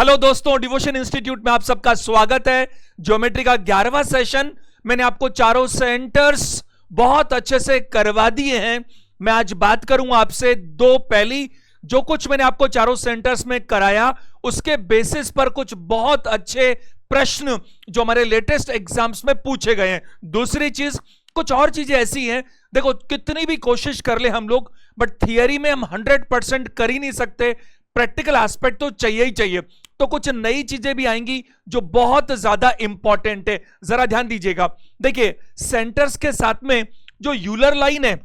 Hello दोस्तों, devotion institute में आप सबका स्वागत है। ज्योमेट्री का 11वां सेशन मैंने आपको चारों सेंटर्स बहुत अच्छे से करवा दिए हैं। मैं आज बात करूंगा आपसे दो पहली जो कुछ मैंने आपको चारों सेंटर्स में कराया उसके बेसिस पर कुछ बहुत अच्छे प्रश्न जो हमारे लेटेस्ट एग्जाम्स में पूछे गए हैं। दूसरी चीज, कुछ और चीजें ऐसी हैं, देखो कितनी भी कोशिश कर ले हम लोग, बट थियरी में हम 100% कर ही नहीं सकते, प्रैक्टिकल एस्पेक्ट तो चाहिए ही चाहिए। तो कुछ नई चीजें भी आएंगी जो बहुत ज्यादा इंपॉर्टेंट है, जरा ध्यान दीजिएगा। देखिए सेंटर्स के साथ में जो यूलर लाइन है,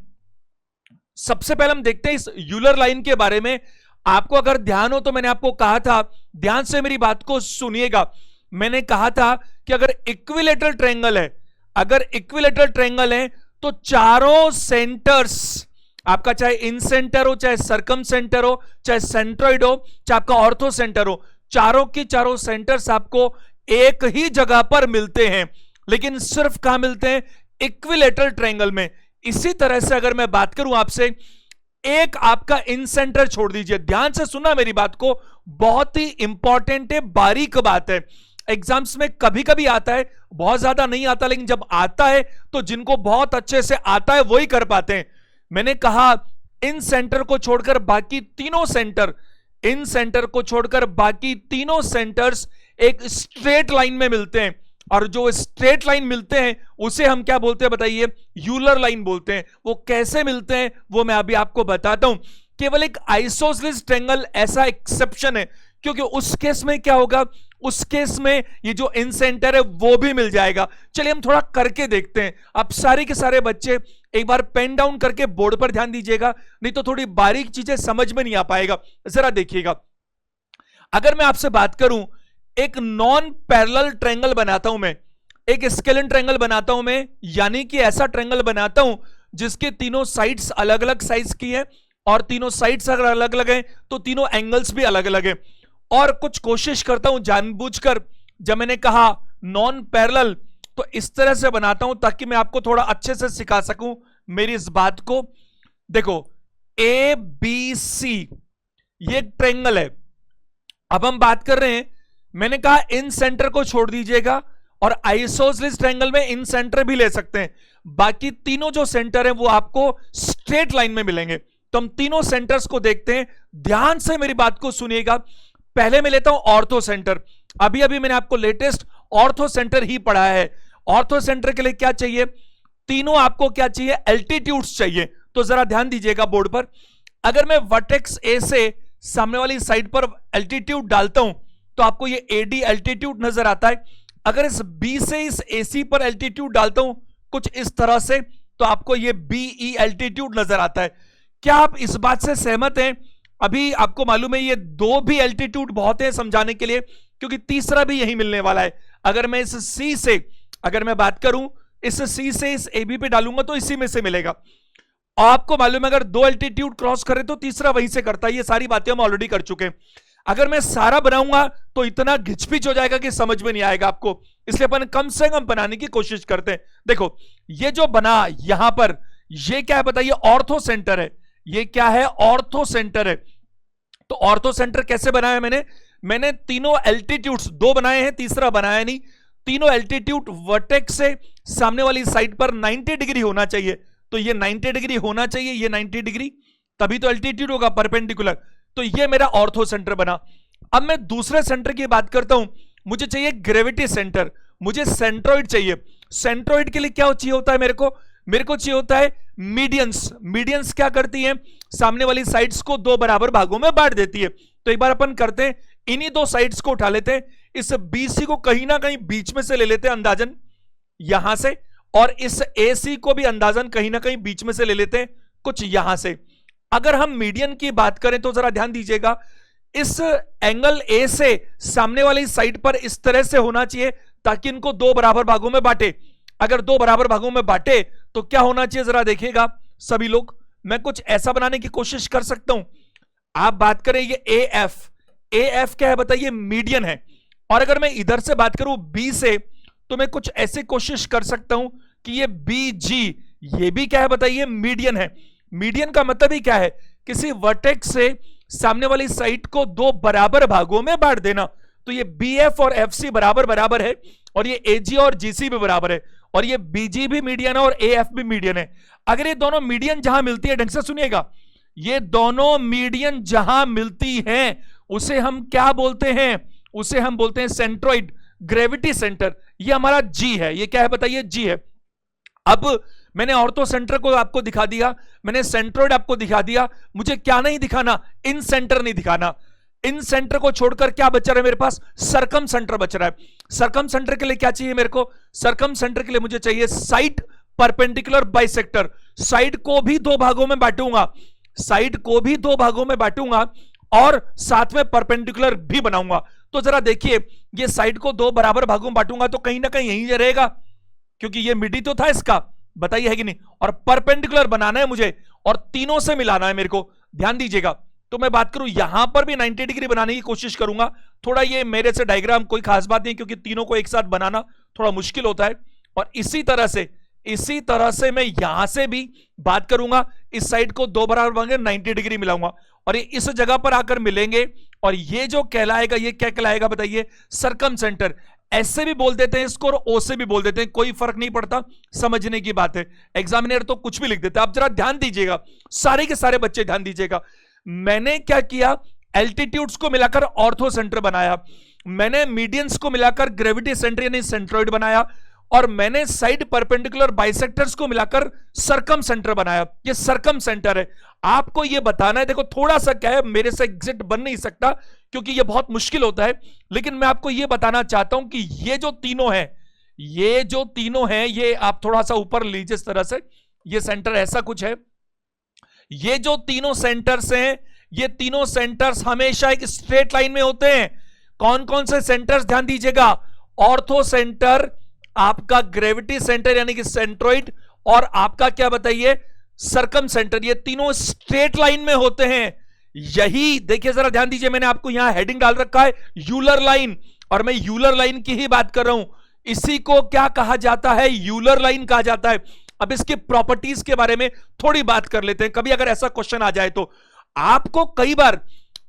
सबसे पहले हम देखते हैं इस यूलर लाइन के बारे में। आपको अगर ध्यान हो तो मैंने आपको कहा था, ध्यान से मेरी बात को सुनिएगा, मैंने कहा था कि अगर इक्विलेटरल ट्रायंगल है, अगर इक्विलेटरल ट्रायंगल है तो चारों सेंटर्स आपका, चाहे इन सेंटर हो, चाहे सर्कम सेंटर हो, चाहे सेंट्रोइड हो, चाहे आपका ऑर्थो सेंटर हो, चारों के चारों सेंटर्स आपको एक ही जगह पर मिलते हैं। लेकिन सिर्फ कहां मिलते हैं? इक्विलेटरल ट्रायंगल में। इसी तरह से अगर मैं बात करूं आपसे, एक आपका इन सेंटर छोड़ दीजिए, ध्यान से सुना मेरी बात को, बहुत ही इंपॉर्टेंट है, बारीक बात है। एग्जाम्स में कभी कभी आता है, बहुत ज्यादा नहीं आता, लेकिन जब आता है तो जिनको बहुत अच्छे से आता है वही कर पाते हैं। मैंने कहा इन सेंटर को छोड़कर बाकी तीनों सेंटर, इन सेंटर को छोड़कर बाकी तीनों सेंटर्स एक स्ट्रेट लाइन में मिलते हैं, और जो स्ट्रेट लाइन मिलते हैं उसे हम क्या बोलते हैं बताइए? यूलर लाइन बोलते हैं। वो कैसे मिलते हैं वो मैं अभी आपको बताता हूं। केवल एक आइसोसेलेस ट्रायंगल ऐसा एक्सेप्शन है, क्योंकि उस केस में क्या होगा, उस केस में ये जो इन सेंटर है वो भी मिल जाएगा। चलिए हम थोड़ा करके देखते हैं। आप सारे के सारे बच्चे एक बार पेन डाउन करके बोर्ड पर ध्यान दीजिएगा, नहीं तो थोड़ी बारीक चीजें समझ में नहीं आ पाएगा। जरा देखिएगा, अगर मैं आपसे बात करूं, एक नॉन पैरेलल ट्रायंगल बनाता हूं मैं, एक स्केलेन ट्रायंगल बनाता हूं मैं, यानी कि ऐसा ट्रायंगल बनाता हूं जिसके तीनों साइड्स अलग अलग साइज की है, और तीनों साइड्स अगर अलग अलग हैं तो तीनों एंगल्स भी अलग अलग हैं। और कुछ कोशिश करता हूं जानबूझकर, जब मैंने कहा नॉन पैरेलल, तो इस तरह से बनाता हूं ताकि मैं आपको थोड़ा अच्छे से सिखा सकूं मेरी इस बात को। देखो ए बी सी ये एक ट्रायंगल है। अब हम बात कर रहे हैं, मैंने कहा इन सेंटर को छोड़ दीजिएगा, और आइसोसेलेस ट्रायंगल में इन सेंटर भी ले सकते हैं। बाकी तीनों जो सेंटर हैं वो आपको स्ट्रेट लाइन में मिलेंगे। तो हम तीनों सेंटर्स को देखते हैं, ध्यान से मेरी बात को सुनिएगा। पहले मैं लेता हूं ऑर्थो सेंटर। अभी अभी मैंने आपको लेटेस्ट ऑर्थो सेंटर ही पढ़ाया है। ऑर्थो सेंटर के लिए क्या चाहिए? तीनों आपको क्या चाहिए? एल्टीट्यूड्स चाहिए। तो जरा ध्यान दीजिएगा बोर्ड पर, अगर मैं वर्टेक्स ए से सामने वाली साइड पर एल्टीट्यूड डालता हूं तो आपको ये एडी एल्टीट्यूड नजर आता है। अगर इस बी से इस एसी पर एल्टीट्यूड डालता हूं कुछ इस तरह से, तो आपको ये बीई एल्टीट्यूड नजर आता है। क्या आप इस बात से सहमत हैं? अभी आपको मालूम है ये दो भी एल्टीट्यूड बहुत है समझाने के लिए, क्योंकि तीसरा भी यही मिलने वाला है। अगर मैं इस सी से, अगर मैं बात करूं इस सी से इस ए बी पे डालूंगा तो इसी में से मिलेगा। आपको मालूम है अगर दो एल्टीट्यूड क्रॉस करे तो तीसरा वहीं से करता है। ये सारी बातें हम ऑलरेडी कर चुके हैं। अगर मैं सारा बनाऊंगा तो इतना घिचपिच हो जाएगा कि समझ में नहीं आएगा आपको, इसलिए अपन कम से कम बनाने की कोशिश करते हैं। देखो ये जो बना यहां पर, ये क्या है बताइए? ऑर्थो सेंटर है। ये क्या है? ऑर्थो सेंटर है। तो ऑर्थो सेंटर कैसे बनाया मैंने तीनों एल्टीट्यूड्स, दो बनाए हैं, तीसरा बनाया नहीं। तीनों एल्टीट्यूड वर्टेक्स से सामने वाली साइड पर 90 डिग्री होना चाहिए। तो ये 90 डिग्री होना चाहिए, ये 90 डिग्री, तभी तो एल्टीट्यूड होगा परपेंडिकुलर। तो ये मेरा ऑर्थो सेंटर बना। अब मैं दूसरे सेंटर की बात करता हूं। मुझे चाहिए ग्रेविटी सेंटर, मुझे सेंट्रोइड चाहिए। सेंट्रोइड के लिए क्या चाहिए होता है? मेरे को चाहिए होता है मीडियंस। मीडियंस क्या करती है? सामने वाली साइड्स को दो बराबर भागों में बांट देती है। तो एक बार अपन करते हैं, इन्हीं दो साइड्स को उठा लेते हैं, इस बीसी को कहीं ना कहीं बीच में से ले लेते हैं अंदाजन यहां से, और इस एसी को भी अंदाजन कहीं ना कहीं बीच में से ले लेते हैं कुछ यहां से। अगर हम मीडियन की बात करें तो जरा ध्यान दीजिएगा, इस एंगल ए से सामने वाली साइड पर इस तरह से होना चाहिए ताकि इनको दो बराबर भागों में बांटे। अगर दो बराबर भागों में बांटे तो क्या होना चाहिए? जरा देखिएगा सभी लोग, मैं कुछ ऐसा बनाने की कोशिश कर सकता हूं। आप बात करें ये ए एफ क्या है बताइए? मीडियन है। और अगर मैं इधर से बात करूं बी से, तो मैं कुछ ऐसे कोशिश कर सकता हूं कि ये बी जी, ये भी क्या है बताइए? मीडियन है। मीडियन का मतलब ही क्या है? किसी वर्टेक्स से सामने वाली साइड को दो बराबर भागों में बांट देना। तो ये BF और FC बराबर बराबर है, और ये AG और GC भी बराबर है, और ये BG भी मीडियन है और AF भी मीडियन है। अगर ये दोनों मीडियन जहां मिलती है, ढंग से सुनिएगा, ये दोनों मीडियन जहां मिलती हैं उसे हम क्या बोलते हैं? उसे हम बोलते हैं सेंट्रोइड, ग्रेविटी सेंटर। ये हमारा G है। ये क्या है बताइए? G है। अब मैंने ऑर्थो सेंटर को आपको दिखा दिया, मैंने सेंट्रोइड आपको दिखा दिया, मुझे क्या नहीं दिखाना? इन सेंटर नहीं दिखाना। इन सेंटर को छोड़कर क्या बच रहा है मेरे पास? सरकम सेंटर बच रहा है। सरकम सेंटर के लिए क्या चाहिए मेरे को? सरकम सेंटर के लिए मुझे चाहिए साइड परपेंडिकुलर बाइसेक्टर। साइड को भी दो भागों में बांटूंगा, साइड को भी दो भागों में बांटूंगा और साथ में परपेंडिकुलर भी बनाऊंगा। तो जरा देखिए, ये साइड को दो बराबर भागों में बांटूंगा तो कहीं ना कहीं यहीं रहेगा, क्योंकि ये मिडी तो था इसका, बताइए है कि नहीं? और परपेंडिकुलर बनाना है मुझे और तीनों से मिलाना है मेरे को। ध्यान दीजिएगा, तो मैं बात करूं यहां पर भी 90 डिग्री बनाने की कोशिश करूंगा। थोड़ा ये मेरे से डायग्राम कोई खास बात नहीं, क्योंकि तीनों को एक साथ बनाना थोड़ा मुश्किल होता है। और इसी तरह से मैं यहां से भी बात करूंगा, इस साइड को दो बराबर बनाऊंगा, 90 डिग्री मिलाऊंगा और ये इस जगह पर आकर मिलेंगे, और ये जो कहलाएगा, ये क्या कहलाएगा बताइए? सरकम सेंटर। ऐसे भी बोल देते हैं इसको और ओ से भी बोल देते हैं, कोई फर्क नहीं पड़ता, समझने की बात है। एग्जामिनर तो कुछ भी लिख देता है। आप जरा ध्यान दीजिएगा, सारे के सारे बच्चे ध्यान दीजिएगा। मैंने क्या किया? एल्टीट्यूड्स को मिलाकर ऑर्थो सेंटर बनाया, मैंने मीडियंस को मिलाकर ग्रेविटी सेंटर यानी सेंट्रोइड बनाया, और मैंने साइड परपेंडिकुलर बाइसेक्टर्स को मिलाकर सरकम सेंटर बनाया। ये सरकम सेंटर है। आपको ये बताना है, देखो थोड़ा सा क्या है, मेरे से एग्जैक्ट बन नहीं सकता क्योंकि ये बहुत मुश्किल होता है, लेकिन मैं आपको ये बताना चाहता हूं कि ये जो तीनों हैं, ये आप थोड़ा सा ऊपर लीजिए इस तरह से, ये सेंटर ऐसा कुछ है। ये जो तीनों सेंटर्स हैं, ये तीनों सेंटर्स हमेशा एक स्ट्रेट लाइन में होते हैं। कौन कौन से सेंटर्स? ध्यान दीजिएगा, ऑर्थो सेंटर, आपका ग्रेविटी सेंटर यानी कि सेंट्रोइड, और आपका क्या बताइए? सरकम सेंटर। ये तीनों स्ट्रेट लाइन में होते हैं। यही देखिए, जरा ध्यान दीजिए, मैंने आपको यहां हेडिंग डाल रखा है यूलर लाइन, और मैं यूलर लाइन की ही बात कर रहा हूं। इसी को क्या कहा जाता है? यूलर लाइन कहा जाता है। अब इसकी प्रॉपर्टीज के बारे में थोड़ी बात कर लेते हैं। कभी अगर ऐसा क्वेश्चन आ जाए तो आपको कई बार,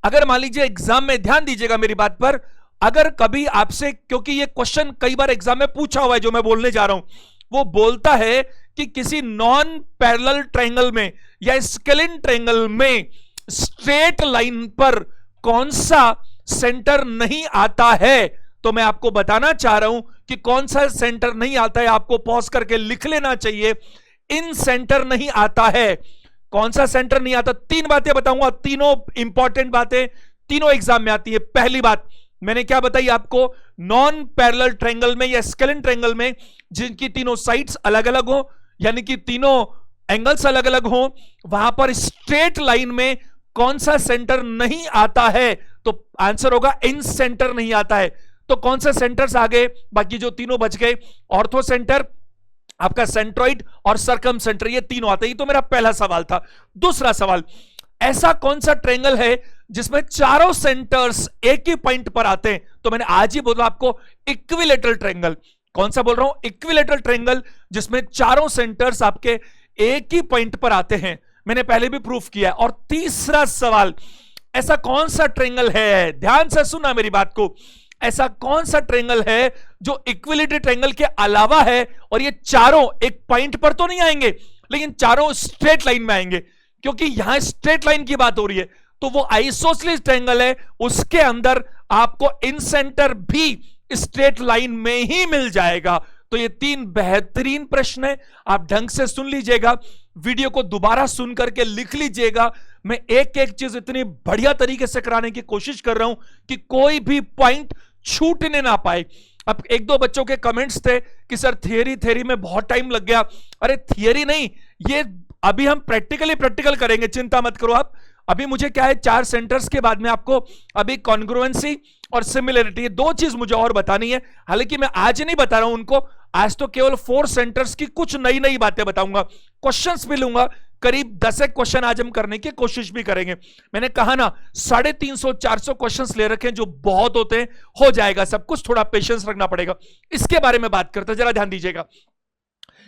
अगर मान लीजिए एग्जाम में, ध्यान दीजिएगा मेरी बात पर, अगर कभी आपसे, क्योंकि ये क्वेश्चन कई बार एग्जाम में पूछा हुआ है जो मैं बोलने जा रहा हूं, वो बोलता है कि किसी नॉन पैरेलल ट्रायंगल में या स्केलिन ट्रायंगल में स्ट्रेट लाइन पर कौन सा सेंटर नहीं आता है, तो मैं आपको बताना चाह रहा हूं कि कौन सा सेंटर नहीं आता है। आपको पॉज करके लिख लेना चाहिए, इन सेंटर नहीं आता है। कौन सा सेंटर नहीं आता? तीन बातें बताऊंगा, तीनों इंपॉर्टेंट बातें, तीनों एग्जाम में आती है। पहली बात मैंने क्या बताई आपको? नॉन पैरेलल ट्रायंगल में या स्केलिन ट्रायंगल में जिनकी तीनों साइड्स अलग अलग हो, यानी कि तीनों एंगल्स अलग अलग हो, वहां पर स्ट्रेट लाइन में कौन सा सेंटर नहीं आता है? तो आंसर होगा इन सेंटर नहीं आता है। तो कौन से सेंटर्स आ गए? बाकी जो तीनों बच गए, ऑर्थो सेंटर, आपका सेंट्रोइड और सरकम सेंटर, ये तीनों आते हैं। ये तो मेरा पहला सवाल था। दूसरा सवाल, ऐसा कौन सा ट्रायंगल है जिसमें चारों सेंटर्स एक ही पॉइंट पर आते हैं? तो मैंने आज ही बोला आपको, इक्विलेटरल ट्रायंगल। कौन सा बोल रहा हूं? इक्विलेटरल ट्रायंगल, जिसमें चारों सेंटर्स आपके एक ही पॉइंट पर आते हैं। मैंने पहले भी प्रूफ किया। और तीसरा सवाल, ऐसा कौन सा ट्रायंगल है, ध्यान से सुना मेरी बात को, ऐसा कौन सा ट्रायंगल है जो इक्विलेटरल ट्रायंगल के अलावा है और ये चारों एक पॉइंट पर तो नहीं आएंगे, लेकिन चारों स्ट्रेट लाइन में आएंगे? क्योंकि यहां स्ट्रेट लाइन की बात हो रही है, तो वो आइसोसेलेस ट्रायंगल है, उसके अंदर आपको इन सेंटर भी स्ट्रेट लाइन में ही मिल जाएगा। तो ये तीन बेहतरीन प्रश्न है, आप ढंग से सुन लीजिएगा, वीडियो को दोबारा सुन करके लिख लीजिएगा। मैं एक एक चीज इतनी बढ़िया तरीके से कराने की कोशिश कर रहा हूं कि कोई भी पॉइंट छूटने ना पाए। अब एक दो बच्चों के कमेंट्स थे कि सर थियरी में बहुत टाइम लग गया। अरे थियरी नहीं, ये अभी हम प्रैक्टिकल करेंगे, चिंता मत करो आप। अभी मुझे क्या है, चार सेंटर्स के बाद में आपको अभी कॉन्ग्रुएंसी और सिमिलरिटी, ये दो चीज मुझे और बतानी है। हालांकि मैं आज नहीं बता रहा हूं उनको, आज तो केवल 4 सेंटर्स की कुछ नई नई बातें बताऊंगा, क्वेश्चंस भी लूंगा। करीब 10 क्वेश्चन आज हम करने की कोशिश भी करेंगे। मैंने कहा ना 350-400 क्वेश्चंस ले रखे हैं, जो बहुत होते हैं। हो जाएगा सब कुछ, थोड़ा पेशेंस रखना पड़ेगा। इसके बारे में बात करते हैं, जरा ध्यान दीजिएगा।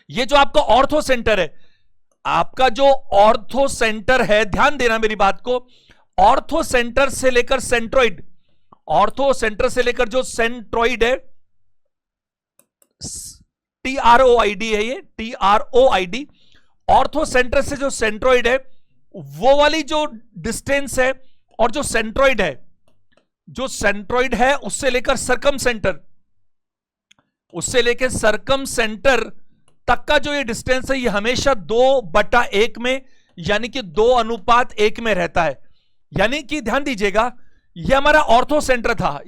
ये जो आपका ऑर्थो सेंटर है, आपका जो ऑर्थो सेंटर है, ध्यान देना मेरी बात को, ऑर्थो सेंटर से लेकर सेंट्रोइड, ऑर्थो सेंटर से लेकर जो सेंट्रॉइड है, TROID है ये, TROID, ऑर्थो सेंटर से जो सेंट्रॉइड है वो वाली जो डिस्टेंस है, और जो सेंट्रॉइड है उससे लेकर सरकम सेंटर तक का जो ये डिस्टेंस है, ये हमेशा 2/1 में, यानी कि 2:1 में रहता है। यानी कि ध्यान दीजिएगा, ये हमारा ऑर्थो सेंटर था,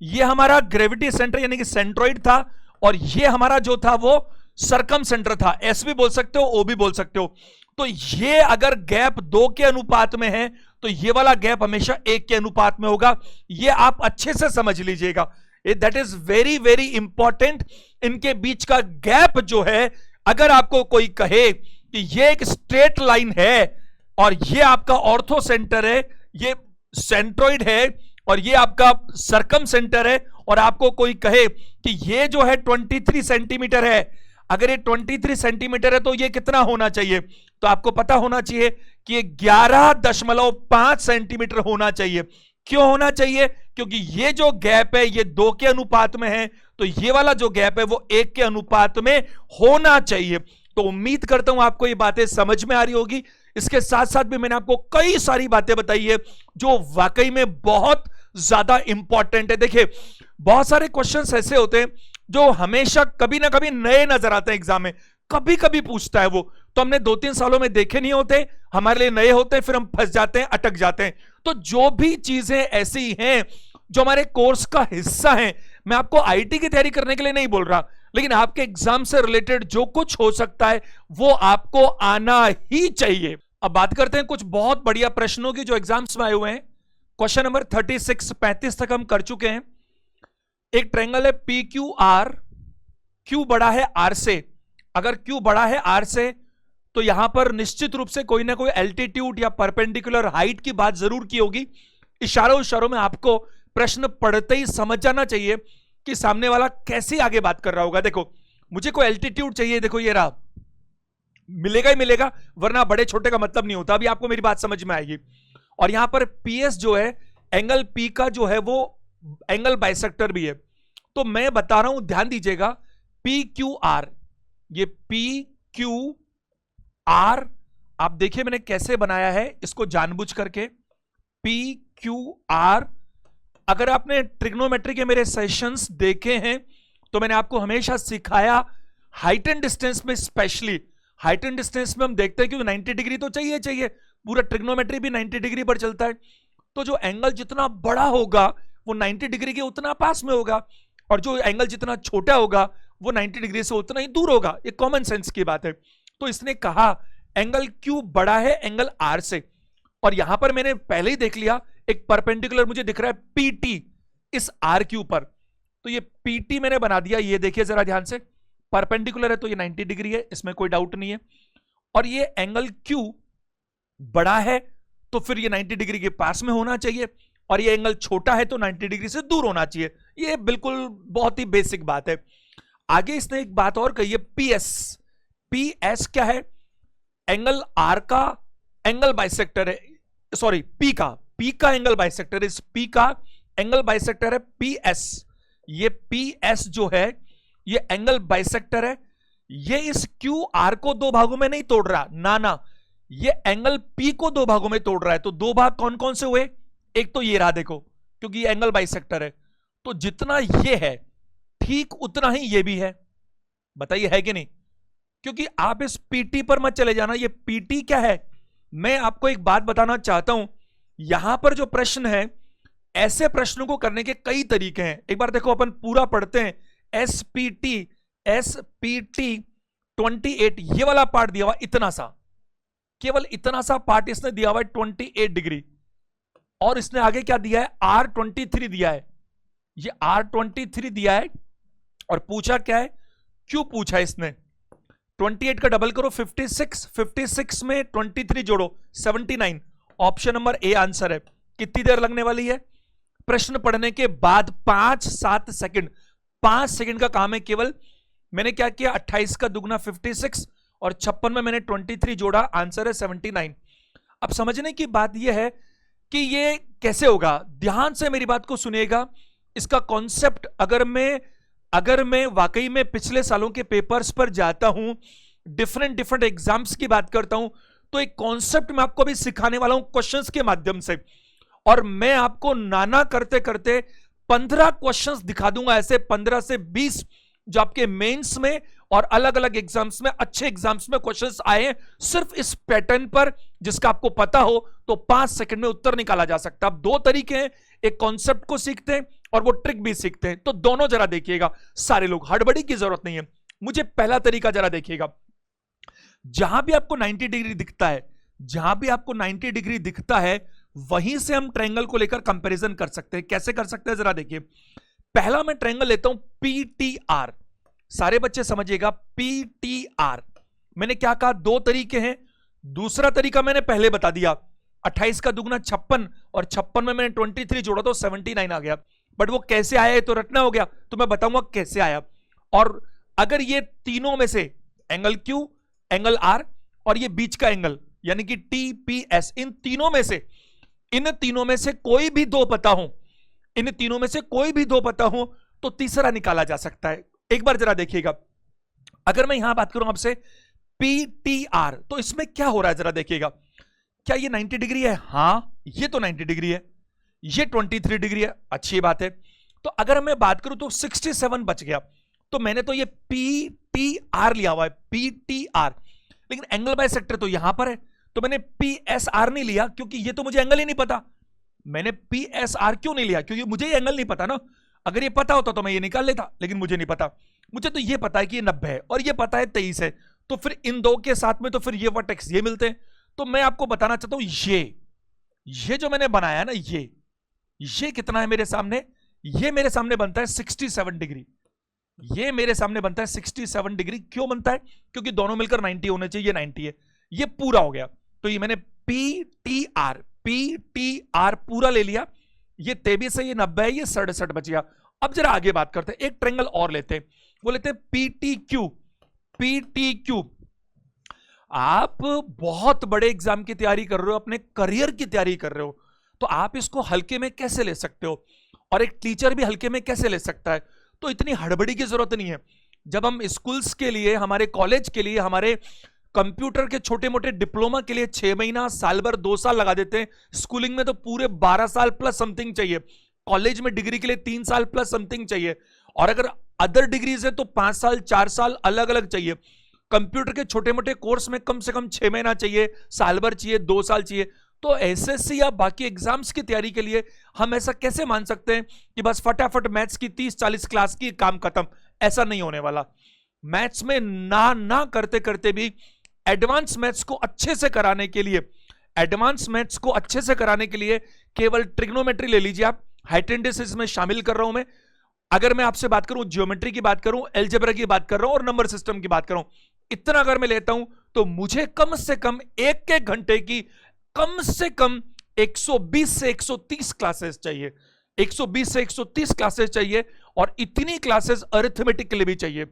ये हमारा ग्रेविटी सेंटर यानी कि सेंट्रॉइड था, और ये हमारा जो था वो सरकम सेंटर था। एस भी बोल सकते हो, ओ भी बोल सकते हो। तो ये अगर गैप 2 के अनुपात में है तो ये वाला गैप हमेशा 1 के अनुपात में होगा। ये आप अच्छे से समझ लीजिएगा, that is very very important. इनके बीच का गैप जो है, अगर आपको कोई कहे कि ये एक स्ट्रेट लाइन है और ये आपका ऑर्थो सेंटर है, ये सेंट्रॉइड है और ये आपका सरकम सेंटर है, और आपको कोई कहे कि ये जो है 23 सेंटीमीटर है, अगर ये 23 सेंटीमीटर है तो ये कितना होना चाहिए, तो आपको पता होना चाहिए कि ये 11.5 सेंटीमीटर होना चाहिए। क्यों होना चाहिए? क्योंकि ये जो गैप है ये 2 के अनुपात में है, तो ये वाला जो गैप है वो 1 के अनुपात में होना चाहिए। तो उम्मीद करता हूं आपको ये बातें समझ में आ रही होगी। इसके साथ साथ भी मैंने आपको कई सारी बातें बताई है जो वाकई में बहुत ज्यादा इंपॉर्टेंट है। देखिए, बहुत सारे क्वेश्चंस ऐसे होते हैं जो हमेशा कभी ना कभी नए नजर आते हैं एग्जाम में, कभी कभी पूछता है वो, तो हमने 2-3 सालों में देखे नहीं होते, हमारे लिए नए होते हैं, फिर हम फंस जाते हैं, अटक जाते हैं। तो जो भी चीजें ऐसी हैं जो हमारे कोर्स का हिस्सा हैं, मैं आपको आईटी की तैयारी करने के लिए नहीं बोल रहा, लेकिन आपके एग्जाम से रिलेटेड जो कुछ हो सकता है वो आपको आना ही चाहिए। अब बात करते हैं कुछ बहुत बढ़िया प्रश्नों की जो एग्जाम्स में आए हुए हैं। क्वेश्चन नंबर 35 तक हम कर चुके हैं। एक ट्रायंगल है PQR, Q बड़ा है R से। अगर Q बड़ा है R से तो यहां पर निश्चित रूप से कोई ना कोई एल्टीट्यूड या परपेंडिकुलर हाइट की बात जरूर की होगी। इशारों में आपको प्रश्न पढ़ते ही समझ जाना चाहिए कि सामने वाला कैसे आगे बात कर रहा होगा। देखो, मुझे कोई एल्टीट्यूड चाहिए, देखो ये रहा, मिलेगा ही मिलेगा, वरना बड़े छोटे का मतलब नहीं होता। अभी आपको मेरी बात समझ में आएगी। और यहां पर PS जो है, एंगल P का जो है वो एंगल बाइसेक्टर भी है। तो मैं बता रहा हूं, ध्यान दीजिएगा, PQR, ये PQR, आप देखिए मैंने कैसे बनाया है इसको जानबूझ करके। PQR, अगर आपने ट्रिग्नोमेट्री के मेरे सेशंस देखे हैं तो मैंने आपको हमेशा सिखाया, हाइट एंड डिस्टेंस में स्पेशली, हाइट एंड डिस्टेंस में हम देखते हैं कि 90 डिग्री तो चाहिए, पूरा ट्रिग्नोमेट्री भी 90 डिग्री पर चलता है। तो जो एंगल जितना बड़ा होगा वो 90 डिग्री के उतना पास में होगा, और जो एंगल जितना छोटा होगा वो 90 डिग्री से उतना ही दूर होगा। ये कॉमन सेंस की बात है। तो इसने कहा एंगल Q बड़ा है एंगल R से, और यहां पर मैंने पहले ही देख लिया एक परपेंडिकुलर मुझे दिख रहा है PT इस RQ पर, तो ये PT मैंने बना दिया। ये देखिए जरा ध्यान से, परपेंडिकुलर है तो ये 90 डिग्री है, इसमें कोई डाउट नहीं है। और ये एंगल Q बड़ा है तो फिर ये 90 डिग्री के पास में होना चाहिए, और ये एंगल छोटा है तो 90 डिग्री से दूर होना चाहिए। ये बिल्कुल बहुत ही बेसिक बात है। आगे इसने एक बात और कही है, PS क्या है? एंगल R का एंगल बाइसेक्टर है, सॉरी P का एंगल बाइसेक्टर, इस P का एंगल बाइसेक्टर है PS। ये PS जो है ये एंगल बाइसेक्टर है। ये इस QR को 2 भागों में नहीं तोड़ रहा, ना, ये एंगल P को 2 भागों में तोड़ रहा है। तो 2 भाग कौन कौन से हुए? एक तो ये रहा, देखो, क्योंकि ये एंगल बाइसेक्टर है, तो जितना ये है ठीक उतना ही ये भी है। बताइए है कि नहीं? क्योंकि आप इस PT पर मत चले जाना। ये PT क्या है, मैं आपको एक बात बताना चाहता हूं। यहां पर जो प्रश्न है, ऐसे प्रश्नों को करने के कई तरीके हैं। एक बार देखो, अपन पूरा पढ़ते हैं। SPT 28, ये वाला पार्ट दिया हुआ इतना सा, केवल इतना सा पार्ट इसने दिया हुआ है 28 डिग्री, और इसने आगे क्या दिया है? R23 दिया है। ये R23 दिया है, और पूछा क्या है? क्यों पूछा इसने? 28 का डबल करो 56 में 23 जोड़ो 79। ऑप्शन नंबर ए आंसर है। कितनी देर लगने वाली है? प्रश्न पढ़ने के बाद 5-7 सेकंड, 5 सेकंड का काम है केवल। मैंने क्या किया, 28 का दुगना 56 और 56 में मैंने 23 जोड़ा, आंसर है 79। अब समझने की बात यह है कि ये कैसे होगा। ध्यान से मेरी बात को सुनिएगा। इसका कॉन्सेप्ट अगर मैं वाकई में पिछले सालों के पेपर्स पर जाता हूं, डिफरेंट एग्जाम्स की बात करता हूं, तो एक कॉन्सेप्ट मैं आपको भी सिखाने वाला हूं क्वेश्चंस के माध्यम से, और मैं आपको नाना करते करते 15 क्वेश्चंस दिखा दूंगा, ऐसे 15 से 20 जो आपके मेंस में और अलग अलग एग्जाम्स में, अच्छे एग्जाम्स में क्वेश्चंस आए हैं सिर्फ इस पैटर्न पर, जिसका आपको पता हो तो 5 सेकंड में उत्तर निकाला जा सकता है। अब 2 तरीके हैं, एक कॉन्सेप्ट को सीखते हैं और वो ट्रिक भी सीखते हैं, तो दोनों जरा देखिएगा। सारे लोग, हड़बड़ी की जरूरत नहीं है। मुझे पहला तरीका जरा देखिएगा। जहां भी आपको 90 डिग्री दिखता है, जहां भी आपको 90 डिग्री दिखता है, वहीं से हम ट्रायंगल को लेकर कंपैरिजन कर सकते हैं। कैसे कर सकते हैं जरा देखिए। पहला मैं ट्रायंगल लेता हूं पीटीआर, सारे बच्चे समझिएगा। पीटीआर मैंने क्या कहा, 2 तरीके हैं। दूसरा तरीका मैंने पहले बता दिया, 28 का दुगना 56, और 56 में मैंने 23 जोड़ा तो 79 आ गया। बट वो कैसे आया तो रटना हो गया, तो मैं बताऊंगा कैसे आया। और अगर ये तीनों में से एंगल क्यू, एंगल आर और ये बीच का एंगल यानी कि टीपीएस, इन तीनों में से कोई भी 2 पता हो, इन तीनों में से कोई भी 2 पता हो तो तीसरा निकाला जा सकता है। एक बार जरा देखिएगा। अगर मैं यहां बात करूं आपसे पीटीआर, तो इसमें क्या हो रहा है जरा देखिएगा। क्या ये 90 डिग्री है? हां, ये तो 90 डिग्री है, ये 23 डिग्री है, अच्छी बात है। तो अगर मैं बात करूं तो 67 बच गया, तो मैंने तो ये पीटीआर लिया हुआ है, पीटीआर, लेकिन एंगल बाय सेक्टर तो यहां पर है, तो मैंने पीएसआर नहीं लिया क्योंकि ये तो मुझे एंगल ही नहीं पता। मैंने पीएसआर क्यों नहीं लिया? क्योंकि मुझे ये एंगल नहीं पता ना। अगर ये पता होता तो मैं ये निकाल लेता, लेकिन मुझे नहीं पता। मुझे तो ये पता है कि ये 90 है और ये पता है 23 है, तो फिर इन 2 के साथ में तो फिर ये वर्टेक्स ये मिलते हैं। तो मैं आपको बताना चाहता हूं, ये जो मैंने बनाया ना, ये कितना है मेरे सामने? ये मेरे सामने बनता है 67 डिग्री। ये मेरे सामने बनता है 67 डिग्री। क्यों बनता है? क्योंकि दोनों मिलकर 90 होने चाहिए, ये 90 है, ये पूरा हो गया। तो ये मैंने पीटीआर पूरा ले लिया। ये 23 है, ये 90 है, ये 67 बच गया। अब जरा आगे बात करते हैं, एक ट्रायंगल और लेते हैं, वो लेते हैं पीटीक्यू। आप बहुत बड़े एग्जाम की तैयारी कर रहे हो, अपने करियर की तैयारी कर रहे हो, तो आप इसको हल्के में कैसे ले सकते हो, और एक टीचर भी हल्के में कैसे ले सकता है? तो इतनी हड़बड़ी की जरूरत नहीं है। जब हम स्कूल्स के लिए, हमारे कॉलेज के लिए, हमारे कंप्यूटर के छोटे मोटे डिप्लोमा के लिए 6 महीना, साल भर, 2 साल लगा देते हैं, स्कूलिंग में तो पूरे 12 साल प्लस समथिंग चाहिए, कॉलेज में डिग्री के लिए 3 साल प्लस समथिंग चाहिए, और अगर अदर डिग्रीज है तो 5 साल 4 साल अलग अलग चाहिए। कंप्यूटर के छोटे मोटे कोर्स में कम से कम 6 महीना चाहिए, साल भर चाहिए, 2 साल चाहिए। तो एसएससी या बाकी एग्जाम्स की तैयारी के लिए हम ऐसा कैसे मान सकते हैं कि बस फटाफट मैथ्स की 30-40 क्लास की काम खत्म? ऐसा नहीं होने वाला। मैथ्स में ना करते करते भी एडवांस मैथ्स को अच्छे से कराने के लिए केवल ट्रिग्नोमेट्री ले लीजिए आप। हाइटेंडिस इसमें शामिल कर रहा हूं मैं। अगर मैं आपसे बात करूं, ज्योमेट्री की बात करूं, अलजेब्रा की बात कर रहा हूं और नंबर सिस्टम की बात कर रहा हूं, इतना अगर मैं लेता हूं तो मुझे कम से कम एक घंटे की कम से कम 120 से 130 क्लासेस चाहिए, 120 से 130 क्लासेस चाहिए, और इतनी क्लासेस अरिथमेटिक के लिए भी चाहिए।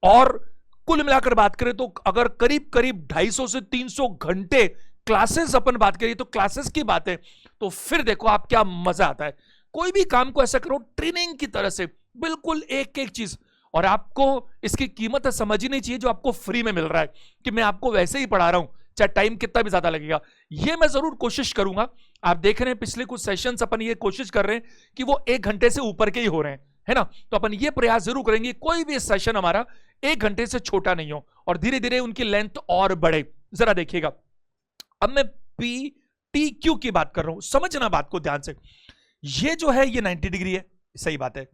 और कुल मिलाकर बात करें तो अगर करीब 250 से 300 घंटे क्लासेस अपन बात करिए, तो क्लासेस की बात है, तो फिर देखो आप क्या मजा आता है। कोई भी काम को ऐसा करो ट्रेनिंग की तरह से, बिल्कुल एक चीज, और आपको इसकी कीमत समझनी चाहिए जो आपको फ्री में मिल रहा है, कि मैं आपको वैसे ही पढ़ा रहा हूं, चाहे टाइम कितना भी ज्यादा लगेगा। ये मैं जरूर कोशिश करूंगा। आप देख रहे हैं पिछले कुछ सेशंस अपन ये कोशिश कर रहे हैं कि वो 1 घंटे से ऊपर के ही हो रहे हैं, है ना। तो अपन ये प्रयास जरूर करेंगे कोई भी सेशन हमारा 1 घंटे से छोटा नहीं हो, और धीरे धीरे उनकी लेंथ और बढ़े। जरा देखिएगा, अब मैं पीटीक्यू की बात कर रहा हूं, समझना बात को ध्यान से। ये जो है ये 90 डिग्री है, सही बात है।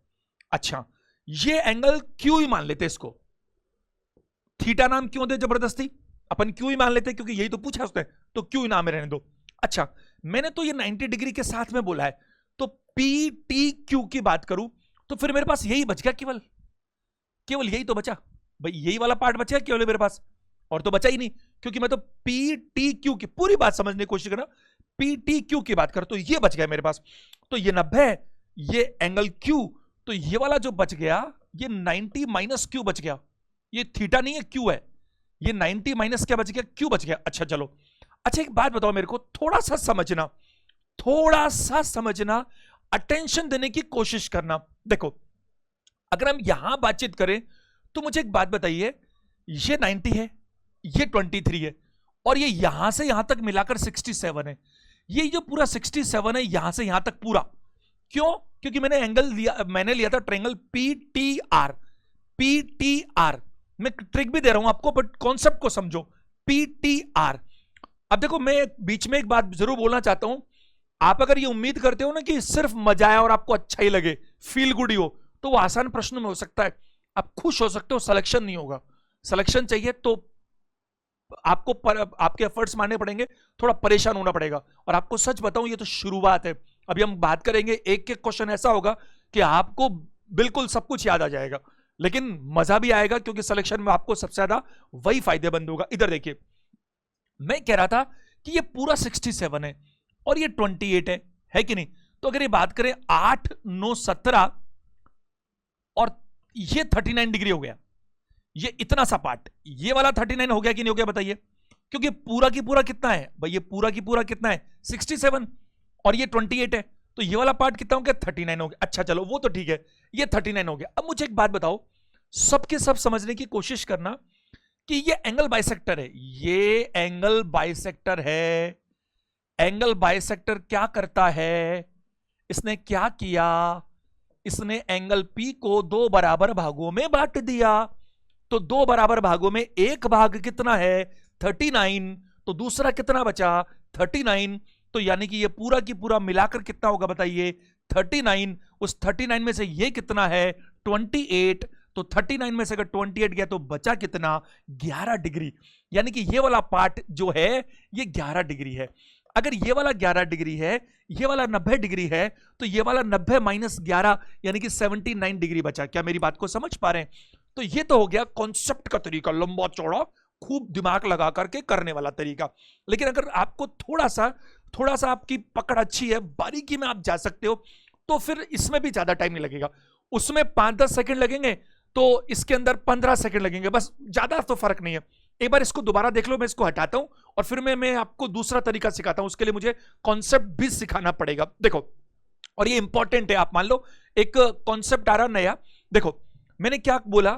अच्छा, ये एंगल क्यू ही मान लेते, इसको थीटा नाम क्यों दे जबरदस्ती, अपन क्यू ही मान लेते क्योंकि यही तो पूछा उसने, तो क्यू नाम में रहने दो। अच्छा, मैंने तो ये 90 डिग्री के साथ में बोला है, तो पीटीक्यू की बात करूं तो फिर मेरे पास यही बच गया, केवल यही तो बचा भाई, यही वाला पार्ट बचा केवल मेरे पास, और तो बचा ही नहीं, क्योंकि मैं तो पीटीक्यू की पूरी बात समझने की कोशिश कर रहा हूं। पीटीक्यू की बात कर तो ये बच गया मेरे पास, तो ये 90 है, ये एंगल क्यू, तो ये वाला जो बच गया ये 90 माइनस क्यू बच गया, ये थीटा नहीं है क्यू है, ये 90 माइनस क्या बच गया, क्यू बच गया। अच्छा चलो, अच्छा एक बात बताओ मेरे को, थोड़ा सा समझना, थोड़ा सा समझना, अटेंशन देने की कोशिश करना। देखो अगर हम यहां बातचीत करें तो मुझे एक बात बताइए, ये 90 है, ये 23 है, और ये यहां से यहां तक मिलाकर 67 है। ये जो पूरा 67 है यहां से यहां तक पूरा, क्यों? क्योंकि मैंने लिया था ट्रायंगल पीटीआर। पीटीआर मैं ट्रिक भी दे रहा हूं आपको, बट कॉन्सेप्ट को समझो। पीटीआर। अब देखो मैं बीच में एक बात जरूर बोलना चाहता हूं, आप अगर ये उम्मीद करते हो ना कि सिर्फ मजा आए और आपको अच्छा ही लगे, फील गुड ही हो, तो वो आसान प्रश्न में हो सकता है, आप खुश हो सकते हो, सिलेक्शन नहीं होगा। सिलेक्शन चाहिए तो आपको आपके एफर्ट्स मारने पड़ेंगे, थोड़ा परेशान होना पड़ेगा। और आपको सच बताऊं ये तो शुरुआत है, अभी हम बात करेंगे, एक एक क्वेश्चन ऐसा होगा कि आपको बिल्कुल सब कुछ याद आ जाएगा, लेकिन मजा भी आएगा क्योंकि सिलेक्शन में आपको सबसे ज्यादा वही फायदेमंद होगा। इधर देखिए, मैं कह रहा था कि ये पूरा 67 है और ये 28 है कि नहीं? तो अगर ये बात करें 8 9 17 और ये 39 डिग्री हो गया, ये इतना सा पार्ट, ये वाला 39 हो गया कि नहीं हो गया बताइए? क्योंकि पूरा की पूरा कितना है भाई, ये पूरा की पूरा कितना है 67 और ये 28 है, तो ये वाला पार्ट कितना हो गया 39 हो गया। अच्छा चलो वो तो ठीक है, ये 39 हो गया। अब मुझे एक बात बताओ, सबके सब समझने की कोशिश करना कि ये एंगल बाइसेक्टर है, ये एंगल बाइसेक्टर है। एंगल बाइसेक्टर क्या करता है? इसने क्या किया? इसने एंगल P को दो बराबर भागों में बांट दिया। तो दो बराबर भागों में एक भाग कितना है 39, तो दूसरा कितना बचा 39। तो यानी कि ये पूरा की पूरा मिलाकर कितना होगा बताइए 39। उस 39 में से ये कितना है 28, तो 39 में से अगर 28 गया तो बचा कितना 11 डिग्री। यानी कि ये वाला पार्ट जो है ये 11 डिग्री है। अगर ये वाला 11 डिग्री है, ये वाला 90 डिग्री है, तो ये वाला 90 माइनस 11 यानी कि 79 डिग्री बचा। क्या मेरी बात को समझ पा रहे हैं? तो ये तो हो गया कॉन्सेप्ट का तरीका, लंबा चौड़ा खूब दिमाग लगा करके करने वाला तरीका। लेकिन अगर आपको थोड़ा सा आपकी पकड़ अच्छी है, बारीकी में आप जा सकते हो, तो फिर इसमें भी ज्यादा टाइम नहीं लगेगा। उसमें 5-10 सेकंड लगेंगे, तो इसके अंदर 15 सेकंड लगेंगे, बस ज्यादा तो फर्क नहीं है। एक बार इसको दोबारा देख लो, मैं इसको हटाता हूं और फिर मैं आपको दूसरा तरीका सिखाता हूं। उसके लिए मुझे कॉन्सेप्ट भी सिखाना पड़ेगा। देखो, और ये इंपॉर्टेंट है, आप मान लो एक कॉन्सेप्ट आ रहा नया। देखो मैंने क्या बोला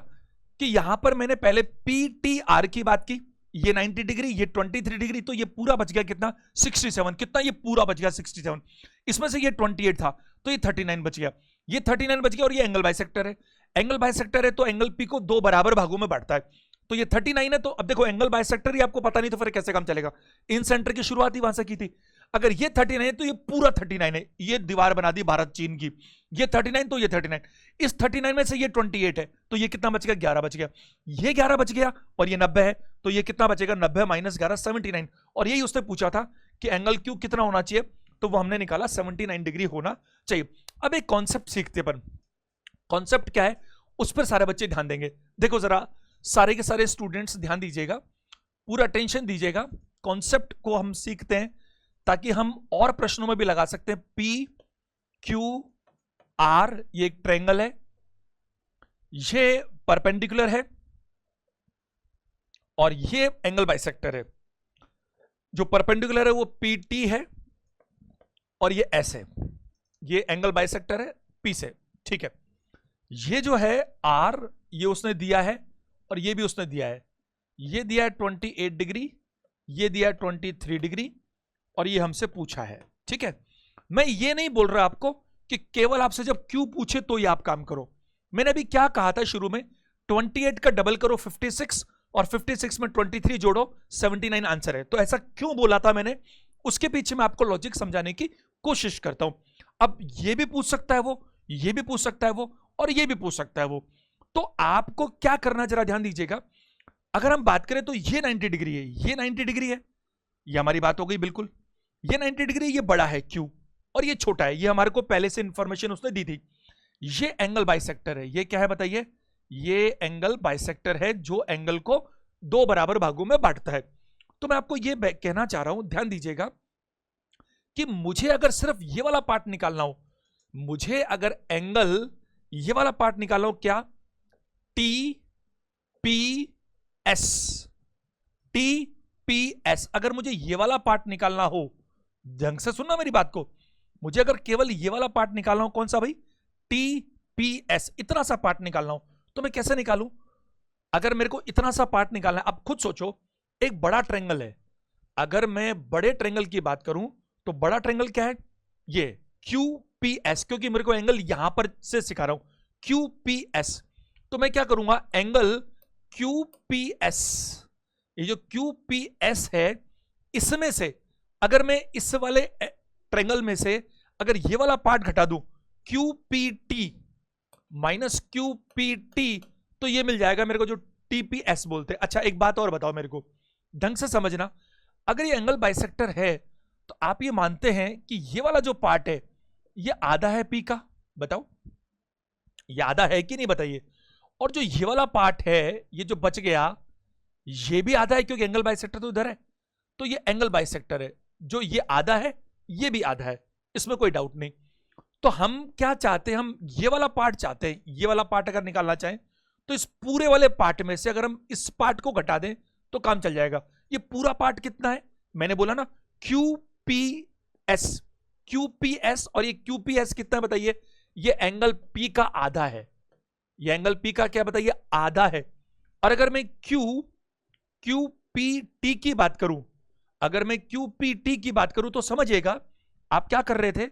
कि यहां पर मैंने पहले पीटीआर की बात की, ये 90 डिग्री, ये 23 डिग्री, तो ये पूरा बच गया कितना 67। कितना? ये पूरा बच गया 67। इसमें से ये 28 था तो ये 39 बच गया, ये 39 बच गया। और ये एंगल बाइसेक्टर है, एंगल बाइसेक्टर है तो एंगल पी को दो बराबर भागों में बांटता है। तो ये 39 है, तो अब देखो एंगल बाइसेक्टर ही आपको पता नहीं तो फिर कैसे काम चलेगा? इन सेंटर की शुरुआत ही वहां से की थी। अगर ये 39 है तो ये पूरा 39 है, ये दीवार बना दी भारत चीन की। ये 39 तो ये 39, इस 39 में से ये 28 है, तो ये कितना बच गया 11 बच गया। ये 11 बच गया और ये 90 है, तो ये कितना बचेगा 90 माइनस 11 79। और यही उसने पूछा था कि एंगल क्यू कितना होना चाहिए, तो वो हमने निकाला 79 डिग्री होना चाहिए। अब एक कॉन्सेप्ट सीखते अपन, कॉन्सेप्ट क्या है उस पर सारे बच्चे ध्यान देंगे। देखो जरा सारे के सारे स्टूडेंट्स ध्यान दीजिएगा, पूरा अटेंशन दीजिएगा। कॉन्सेप्ट को हम सीखते हैं ताकि हम और प्रश्नों में भी लगा सकते हैं। पी क्यू आर ये एक ट्रायंगल है, ये परपेंडिकुलर है और ये एंगल बाइसेक्टर है। जो परपेंडिकुलर है वो पी टी है और ये एस है, ये एंगल बाइसेक्टर है पी से, ठीक है। ये जो है आर ये उसने दिया है और ये भी उसने दिया है, ये दिया है 28 डिग्री, ये दिया है 23 डिग्री और ये हमसे पूछा है, ठीक है। मैं ये नहीं बोल रहा आपको कि केवल आपसे जब क्यू पूछे तो ये आप काम करो। मैंने अभी क्या कहा था शुरू में, 28 का डबल करो 56 और 56 में 23 जोड़ो 79 आंसर है। तो ऐसा क्यों बोला था मैंने, उसके पीछे मैं आपको लॉजिक समझाने की कोशिश करता हूं। अब ये भी पूछ सकता है वो, ये भी पूछ सकता है वो और ये भी पूछ सकता है वो। तो आपको क्या करना जरा ध्यान दीजिएगा। अगर हम बात करें तो ये 90 डिग्री है, ये 90 डिग्री है, ये हमारी बात हो गई बिल्कुल। ये 90 डिग्री, ये बड़ा है क्यू और ये छोटा है, ये हमारे को पहले से इंफॉर्मेशन उसने दी थी। ये एंगल बाइसेक्टर है, ये क्या है बताइए, ये एंगल बाइसेक्टर है जो एंगल को दो बराबर भागों में बांटता है। तो मैं आपको ये कहना चाह रहा हूं, ध्यान दीजिएगा कि मुझे अगर सिर्फ ये वाला पार्ट निकालना हो, मुझे अगर एंगल ये वाला पार्ट निकालना हो, क्या T P S, T P S, अगर मुझे ये वाला पार्ट निकालना हो ढंग से सुनना मेरी बात को। मुझे अगर केवल ये वाला पार्ट निकालना हो, कौन सा भाई, TPS, इतना सा पार्ट निकालना हो, तो मैं कैसे निकालूं? अगर मेरे को इतना सा पार्ट निकालना है, अब खुद सोचो, एक बड़ा ट्रायंगल है, अगर मैं बड़े ट्रायंगल की बात करूं तो बड़ा ट्रायंगल क्या है, ये QPS, क्योंकि मेरे को एंगल यहां पर से सिखा रहा हूं, QPS। तो मैं क्या करूंगा, एंगल QPS, ये जो QPS है, इसमें से अगर मैं इस वाले ट्रायंगल में से अगर ये वाला पार्ट घटा दूं, QPT माइनस QPT, तो ये मिल जाएगा मेरे को जो TPS बोलते हैं। अच्छा एक बात और बताओ मेरे को, ढंग से समझना, अगर ये एंगल बाइसेक्टर है तो आप ये मानते हैं कि ये वाला जो पार्ट है ये आधा है P का, बताओ ये आधा है कि नहीं, बताइए। और जो ये वाला पार्ट है, ये जो बच गया, ये भी आधा है, क्योंकि एंगल बाइसेक्टर तो इधर है, तो ये एंगल बाइसेक्टर है, जो ये आधा है ये भी आधा है, इसमें कोई डाउट नहीं। तो हम क्या चाहते हैं, हम ये वाला पार्ट चाहते हैं, ये वाला पार्ट अगर निकालना चाहें तो इस पूरे वाले पार्ट में से अगर हम इस पार्ट को घटा दें तो काम चल जाएगा। ये पूरा पार्ट कितना है, मैंने बोला ना QPS, QPS, और ये QPS कितना है बताइए, ये एंगल P का आधा है, ये एंगल P का क्या बताइए, आधा है। और अगर मैं QPT की बात करूं, अगर मैं QPT की बात करूं तो समझिएगा आप क्या कर रहे थे,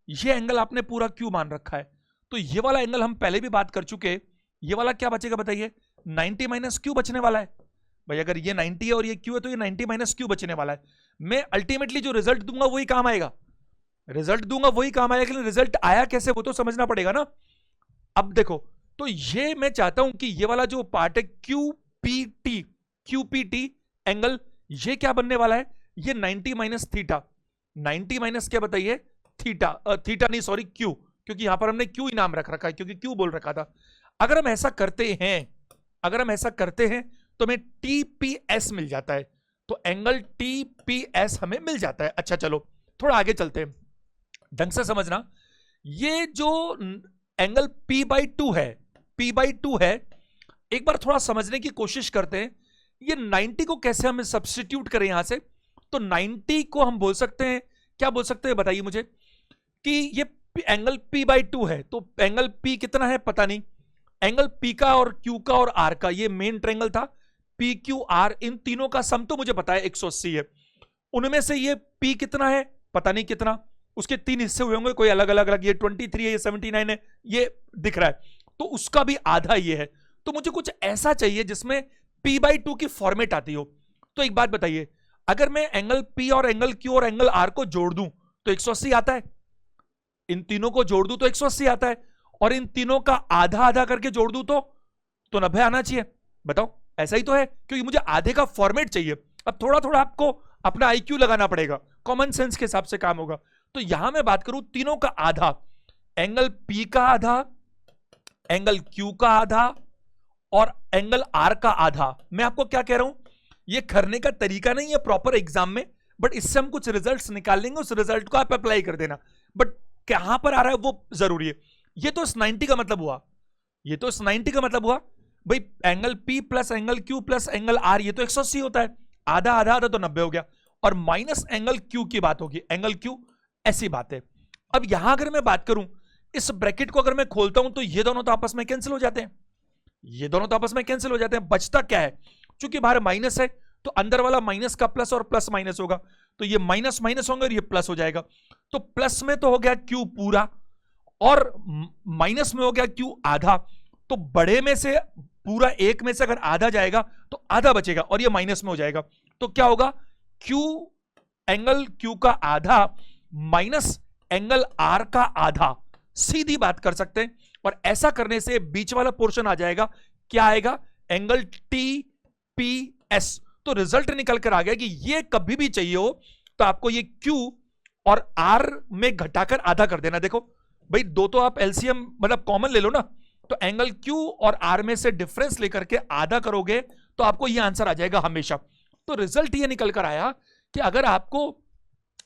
ये एंगल आपने पूरा Q मान रखा है, तो ये वाला एंगल हम पहले भी बात कर चुके, ये वाला क्या बचेगा बताइए, 90 माइनस Q बचने वाला है भाई। अगर ये 90 है और ये Q है तो ये 90 माइनस Q बचने वाला है। मैं अल्टीमेटली जो रिजल्ट दूंगा वही काम आएगा, रिजल्ट दूंगा वही काम आएगा, लेकिन रिजल्ट आया कैसे वो तो समझना पड़ेगा ना। अब देखो, तो ये मैं चाहता हूं कि ये वाला जो पार्ट है QPT एंगल, ये क्या बनने वाला है, ये 90 माइनस थीटा, 90 माइनस क्या बताइए, थीटा, थीटा नहीं सॉरी Q, क्योंकि यहां पर हमने Q ही नाम रख रखा है, क्योंकि Q बोल रखा था। अगर हम ऐसा करते हैं, अगर हम ऐसा करते हैं तो हमें TPS मिल जाता है, तो एंगल TPS हमें मिल जाता है। अच्छा चलो थोड़ा आगे चलते हैं, ढंग से समझना, ये जो एंगल P/2 है, P/2 है, एक बार थोड़ा समझने की कोशिश करते हैं, ये 90 को कैसे हम सब्स्टिट्यूट करें यहां से। तो 90 को हम बोल सकते हैं, क्या बोल सकते हैं बताइए मुझे, कि ये एंगल P/2 है, तो एंगल P कितना है पता नहीं, एंगल P का और Q का और R का, ये मेन ट्रायंगल था PQR, इन तीनों का सम तो मुझे पता है 180 है, उनमें से ये P कितना है पता नहीं कितना, उसके 3 हिस्से हुए होंगे, कोई अलग अलग अलग, ये 23 है, ये 79 है, ये दिख रहा है, तो उसका भी आधा ये है। तो मुझे कुछ ऐसा चाहिए जिसमें P/2 की फॉर्मेट आती हो। तो एक बात बताइए, अगर मैं एंगल P और एंगल Q और एंगल R को जोड़ दूं तो 180 आता है, इन तीनों को जोड़ दूं तो 180 आता है, और इन तीनों का आधा आधा करके जोड़ दूं तो 90 आना चाहिए, बताओ ऐसा ही तो है, क्योंकि मुझे आधे का फॉर्मेट चाहिए। अब थोड़ा थोड़ा आपको अपना IQ लगाना पड़ेगा, कॉमन सेंस के हिसाब से काम होगा। तो यहां मैं बात करूं तीनों का आधा, एंगल P का आधा, एंगल Q का आधा और एंगल R का आधा। मैं आपको क्या कह रहा हूं, ये करने का तरीका नहीं है प्रॉपर एग्जाम में, बट इससे हम कुछ रिजल्ट्स निकाल लेंगे, उस रिजल्ट को आप अप्लाई कर देना, बट कहां पर आ रहा है वो जरूरी है। ये तो इस 90 का मतलब हुआ, ये तो इस 90 का मतलब हुआ भाई, angle P plus angle Q plus angle R, ये तो 180 होता है, आधा आधा आधा तो 90 हो गया, और माइनस एंगल Q की बात होगी, एंगल Q, ऐसी बात है। अब यहां अगर मैं बात करूं, इस ब्रैकेट को अगर मैं खोलता हूं तो ये दोनों तो आपस में कैंसिल हो जाते हैं, ये दोनों तो आपस में कैंसिल हो जाते हैं, बचता क्या है, क्योंकि बाहर माइनस है तो अंदर वाला माइनस का प्लस और प्लस माइनस होगा, तो ये माइनस माइनस होंगे और ये प्लस हो जाएगा, तो प्लस में तो हो गया Q पूरा और माइनस में हो गया Q आधा, तो बड़े में से पूरा एक में से अगर आधा जाएगा तो आधा बचेगा और ये माइनस में हो जाएगा, तो क्या होगा, Q एंगल Q का आधा माइनस एंगल R का आधा, सीधी बात कर सकते हैं। और ऐसा करने से बीच वाला पोर्शन आ जाएगा, क्या आएगा, एंगल TPS। तो रिजल्ट निकल कर आ गया कि ये कभी भी चाहिए हो तो आपको ये Q और R में घटाकर आधा कर देना। देखो भाई, दो तो आप एलसीएम मतलब कॉमन ले लो ना, तो एंगल Q और R में से डिफरेंस लेकर के आधा करोगे तो आपको ये आंसर आ जाएगा हमेशा। तो रिजल्ट ये निकल कर आया कि अगर आपको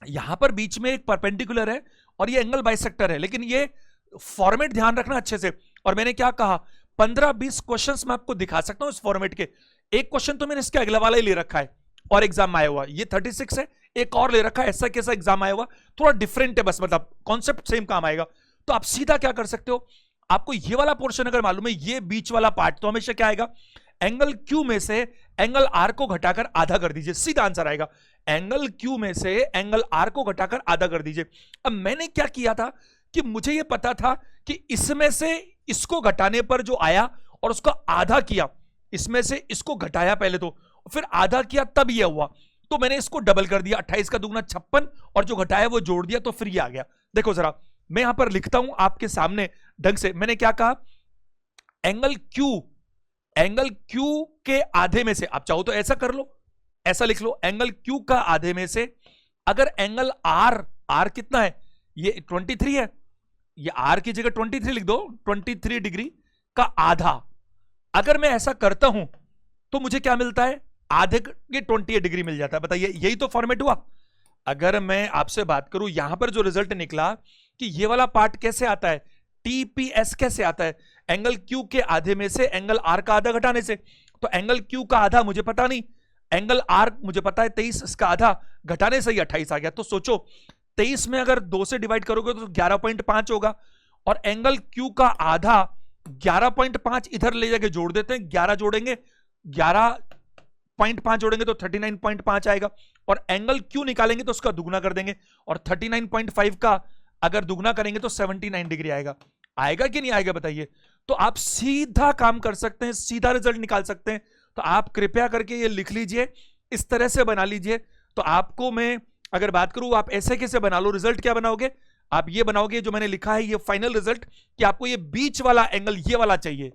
यहां पर बीच में एक परपेंडिकुलर है और ये एंगल बाइसेक्टर है, लेकिन ये फॉर्मेट ध्यान रखना अच्छे से, और मैंने क्या कहा 15-20 क्वेश्चंस मैं आपको दिखा सकता हूं इस फॉर्मेट के। एक क्वेश्चन तो मैंने इसके अगला वाला ही ले रखा है और एग्जाम में आया हुआ, ये 36 है, एक और ले रखा है, ऐसा कैसा एग्जाम आया हुआ, थोड़ा डिफरेंट है बस, मतलब कॉन्सेप्ट सेम काम आएगा। तो आप सीधा क्या कर सकते हो, आपको ये वाला पोर्शन अगर मालूम है, ये बीच वाला पार्ट, तो हमेशा क्या आएगा, एंगल क्यू में से एंगल आर को घटाकर आधा कर दीजिए, सीधा आंसर आएगा। एंगल क्यू में से एंगल आर को घटाकर आधा कर दीजिए। अब मैंने क्या किया था कि मुझे यह पता था कि इसमें से इसको घटाने पर जो आया और उसका आधा किया, इसमें से इसको घटाया पहले तो, फिर आधा किया, तब यह हुआ। तो मैंने इसको डबल कर दिया, 28 का दुगना 56, और जो घटाया वो जोड़ दिया, तो फिर ये आ गया। देखो जरा मैं यहां पर लिखता हूं आपके सामने ढंग से। मैंने क्या कहा, एंगल क्यू के आधे में से, आप चाहो तो ऐसा कर लो, ऐसा लिख लो, एंगल क्यू का आधे में से अगर एंगल आर कितना है, ये 23 है, ये आर की जगह 23 लिख दो, 23 डिग्री का आधा। अगर मैं ऐसा करता हूं तो मुझे क्या मिलता है, आधे के 28 डिग्री मिल जाता है। बताइए, यही तो फॉर्मेट हुआ। अगर मैं आपसे बात करूं, यहां पर जो रिजल्ट निकला कि ये वाला पार्ट कैसे आता है, टीपीएस कैसे आता है, एंगल क्यू के आधे में से एंगल आर का आधा घटाने से। तो एंगल क्यू का आधा मुझे पता नहीं, एंगल आर मुझे पता है 23, इसका आधा घटाने से ही 28 आ गया। तो सोचो 23 में अगर 2 से डिवाइड करोगे तो 11.5 होगा, और एंगल क्यू का आधा 11.5 इधर ले जाके जोड़ देते हैं, 11 जोड़ेंगे, 11.5 जोड़ेंगे तो 39.5 आएगा, और एंगल क्यू निकालेंगे तो उसका दुगना कर देंगे, और 39.5 का अगर दुगना करेंगे तो 79 डिग्री आएगा। आएगा कि नहीं आएगा बताइए। तो आप सीधा काम कर सकते हैं, सीधा रिजल्ट निकाल सकते हैं। तो आप कृपया करके ये लिख लीजिए, इस तरह से बना लीजिए। तो आपको मैं अगर बात करूं, आप ऐसे कैसे बना लो, रिजल्ट क्या बनाओगे, आप ये बनाओगे जो मैंने लिखा है, ये फाइनल रिजल्ट, कि आपको ये बीच वाला एंगल ये वाला चाहिए,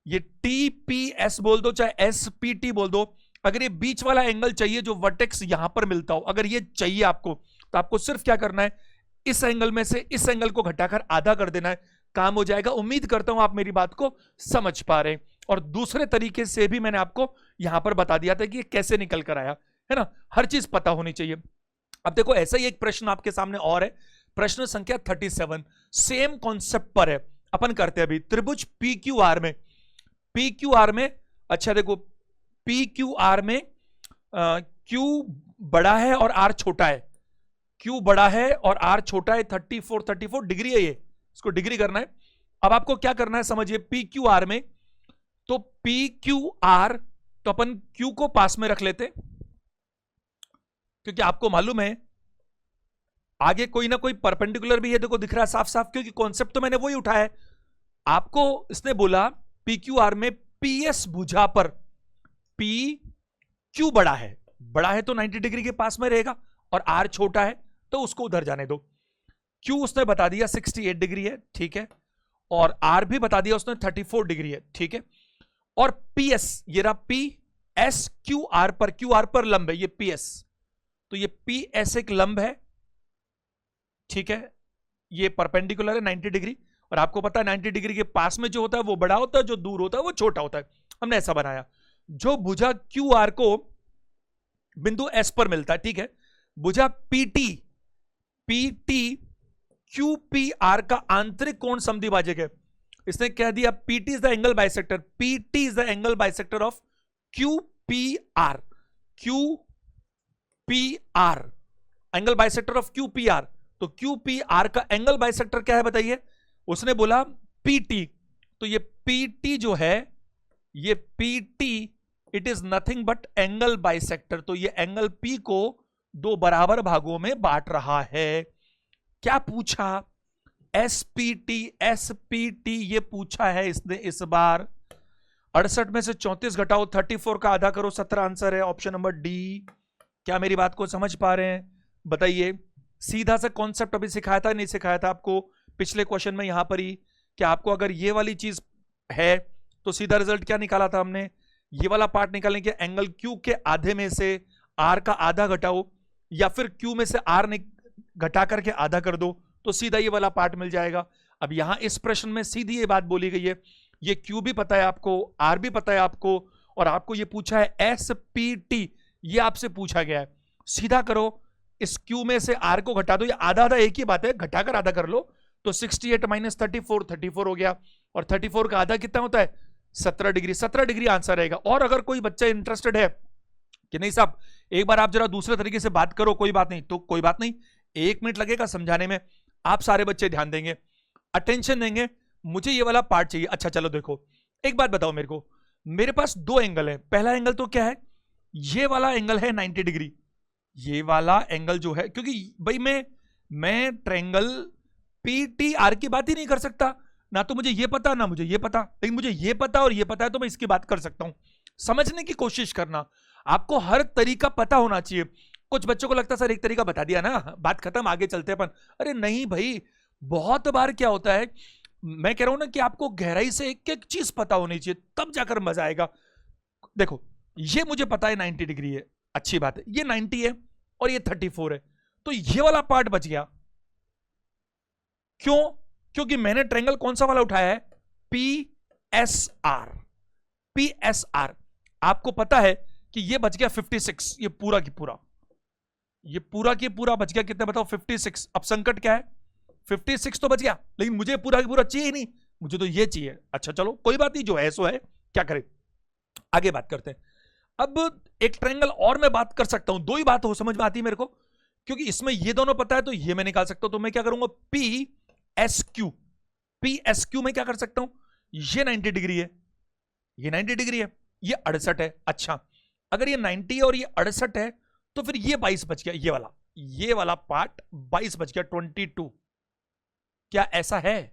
ये टीपीएस बोल दो चाहे एसपीटी बोल दो, अगर ये बीच वाला एंगल चाहिए जो वर्टेक्स यहां पर मिलता हो, अगर ये चाहिए आपको, तो आपको सिर्फ क्या करना है, इस एंगल में से इस एंगल को घटाकर आधा कर देना है, काम हो जाएगा। उम्मीद करता हूं आप मेरी बात को समझ पा रहे हैं। और दूसरे तरीके से भी मैंने आपको यहां पर बता दिया था कि ये कैसे निकल कर आया, है ना, हर चीज पता होनी चाहिए। अब देखो ऐसा ही एक प्रश्न आपके सामने और है, प्रश्न संख्या 37, सेम कॉन्सेप्ट पर है, अपन करते हैं अभी। त्रिभुज पीक्यूआर में, अच्छा देखो पीक्यूआर में क्यू बड़ा है और आर छोटा है, क्यू बड़ा है और आर छोटा है, 34 डिग्री है, ये इसको डिग्री करना है। अब आपको क्या करना है समझिए, पी क्यू आर में, तो पी क्यू आर, तो अपन क्यू को पास में रख लेते, क्योंकि आपको मालूम है आगे कोई ना कोई परपेंडिकुलर भी है, देखो दिख रहा है साफ साफ, क्योंकि कॉन्सेप्ट तो मैंने वही उठाया है। आपको इसने बोला पी क्यू आर में पीएस भुजा पर पी क्यू बड़ा है तो 90 डिग्री के पास में रहेगा, और आर छोटा है तो उसको उधर जाने दो। क्यू उसने बता दिया 68 डिग्री है, ठीक है, और आर भी बता दिया उसने 34 डिग्री है, ठीक है। और पीएस, ये रहा पी एस क्यू आर पर लंब है, ये पीएस, तो ये पीएस एक लंब है, ठीक है, ये परपेंडिकुलर है 90 डिग्री, और आपको पता है 90 डिग्री के पास में जो होता है वो बड़ा होता है, जो दूर होता है वो छोटा होता है। हमने ऐसा बनाया, जो भुजा क्यू आर को बिंदु एस पर मिलता है, ठीक है, भुजा पीटी क्यू पी आर का आंतरिक कोण समद्विभाजक है। इसने कह दिया PT is the angle bisector, PT is the angle bisector of Q P R, angle bisector of Q P R. तो क्यू पी आर का एंगल बाइसेक्टर क्या है बताइए, उसने बोला पीटी, तो ये पीटी जो है, ये PT it is nothing but angle bisector, तो ये एंगल पी को 2 बराबर भागों में बांट रहा है। क्या पूछा, एसपीटी ये पूछा है इसने इस बार। 68 में से 34 घटाओ, 34 का आधा करो, 17 आंसर है, ऑप्शन नंबर डी। क्या मेरी बात को समझ पा रहे हैं बताइए। सीधा सा कॉन्सेप्ट अभी सिखाया था नहीं सिखाया था आपको पिछले क्वेश्चन में, यहां पर ही कि आपको अगर ये वाली चीज है तो सीधा रिजल्ट क्या निकाला था हमने, ये वाला पार्ट निकालने के, एंगल क्यू के आधे में से आर का आधा घटाओ, या फिर क्यू में से आर ने घटा करके आधा कर दो, तो सीधा ये वाला पार्ट मिल जाएगा। अब यहां इस प्रश्न में सीधी ये बात बोली गई है, ये क्यू भी पता है आपको, आर भी पता है आपको, और आपको ये पूछा है एसपीटी, ये आपसे पूछा गया है। सीधा करो, इस क्यू में से आर को घटा दो, ये आधा आधा एक ही बात है, घटाकर आधा कर लो, तो 68 माइनस 34 हो गया, और 34 का आधा कितना होता है 17 डिग्री, 17 डिग्री आंसर रहेगा। और अगर कोई बच्चा इंटरेस्टेड है कि नहीं साहब एक बार आप जरा दूसरे तरीके से बात करो, कोई बात नहीं तो कोई बात नहीं, 1 मिनट लगेगा समझाने में। आप सारे बच्चे ध्यान देंगे, अटेंशन देंगे, मुझे ये वाला पार्ट चाहिए। अच्छा चलो देखो, एक बात बताओ मेरे को, मेरे पास 2 एंगल है। पहला एंगल तो क्या है, ये वाला एंगल है 90 डिग्री। ये वाला एंगल जो है, क्योंकि भाई मैं ट्रायंगल पीटीआर की बात ही नहीं कर सकता, ना तो मुझे ये पता ना मुझे ये पता, लेकिन मुझे ये पता और ये पता है तो मैं इसकी बात कर सकता हूं। समझने की कोशिश करना, आपको हर तरीका पता होना चाहिए। कुछ बच्चों को लगता है सर एक तरीका बता दिया ना बात खत्म, आगे चलते अपन। अरे नहीं भाई, बहुत बार क्या होता है, मैं कह रहा हूं ना कि आपको गहराई से एक एक चीज पता होनी चाहिए, तब जाकर मजा आएगा। देखो ये मुझे पता है 90 डिग्री है, अच्छी बात है, ये 90 है और ये 34 है, तो ये वाला पार्ट बच गया। क्यों? क्योंकि मैंने ट्रायंगल कौन सा वाला उठाया है, PSR। PSR आपको पता है कि ये बच गया 56, ये पूरा की पूरा, ये पूरा की पूरा बच गया। कितने बताओ, 56। अब संकट क्या है, 56 तो बच गया, लेकिन मुझे पूरा की पूरा चाहिए ही नहीं, मुझे तो ये चाहिए। अच्छा चलो कोई बात नहीं, जो है सो है, क्या करें, आगे बात करते हैं। अब एक ट्रायंगल और मैं बात कर सकता हूं, 2 ही बात हो समझ में आती है मेरे को, क्योंकि इसमें ये दोनों पता है तो ये मैं निकाल सकता हूं। तो मैं क्या करूंगा, PSQ। PSQ में क्या कर सकता हूं, ये 90 डिग्री है, ये 90 डिग्री है, ये 68 है। अच्छा अगर ये 90 और ये 68 है तो फिर ये 22 बच गया, ये वाला पार्ट 22 बच गया, 22। क्या ऐसा है?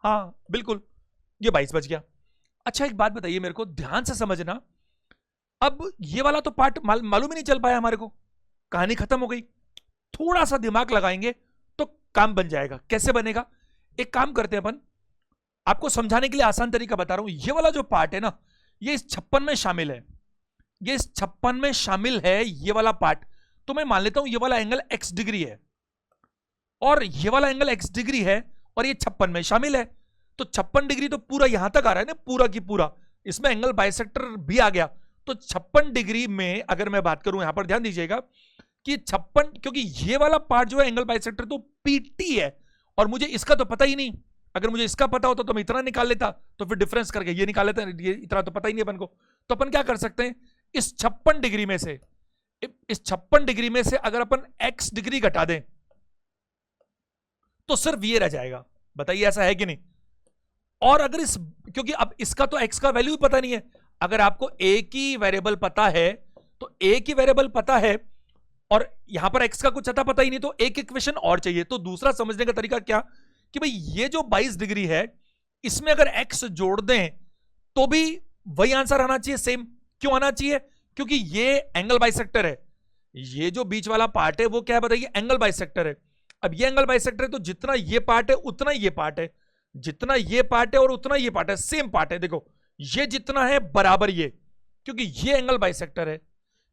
हाँ बिल्कुल, ये 22 बच गया। अच्छा एक बात बताइए मेरे को, ध्यान से समझना, अब ये वाला तो पार्ट मालूम ही नहीं चल पाया हमारे को, कहानी खत्म हो गई। थोड़ा सा दिमाग लगाएंगे तो काम बन जाएगा। कैसे बनेगा, एक काम करते हैं अपन, आपको समझाने के लिए आसान तरीका बता रहा हूं। ये वाला जो पार्ट है ना, ये इस 56 में शामिल है, ये इस 56 में शामिल है, ये वाला पार्ट। तो मैं मान लेता हूं ये वाला एंगल x डिग्री है और ये वाला एंगल x डिग्री है और ये 56 में शामिल है, तो 56 डिग्री तो पूरा यहां तक आ रहा है ना, पूरा की पूरा, इसमें एंगल बाइसेक्टर भी आ गया। तो 56 डिग्री में अगर मैं बात करूं, यहां पर ध्यान दीजिएगा कि 56, क्योंकि ये वाला पार्ट जो है एंगल बाइसेक्टर तो PT है और मुझे इसका तो पता ही नहीं। अगर मुझे इसका पता होता तो मैं इतना निकाल लेता, तो फिर डिफरेंस करके ये निकाल लेता, ये इतना तो पता ही नहीं अपन को। तो अपन क्या कर सकते हैं, इस 56 डिग्री में से, इस 56 डिग्री में से अगर अपन x डिग्री घटा दें तो सिर्फ ये रह जाएगा। बताइए ऐसा है कि नहीं? और अगर इस, क्योंकि अब इसका तो x का वैल्यू पता नहीं है, अगर आपको एक ही वेरिएबल पता है तो एक ही वेरिएबल पता है और यहां पर x का कुछ पता ही नहीं, तो एक इक्वेशन और चाहिए। तो दूसरा समझने का तरीका क्या, कि भाई ये जो 22 डिग्री है इसमें अगर x जोड़ दें तो भी वही आंसर आना चाहिए, सेम। क्यों आना चाहिए? क्योंकि ये एंगल बाइसेक्टर है, ये जो बीच वाला पार्ट है वो क्या है बताइए, एंगल बाइसेक्टर है। अब ये एंगल बाइसेक्टर है तो जितना ये पार्ट है उतना ये पार्ट है, जितना ये पार्ट है और उतना ये पार्ट है, सेम पार्ट है। देखो ये जितना है बराबर ये, क्योंकि ये एंगल बाइसेक्टर है।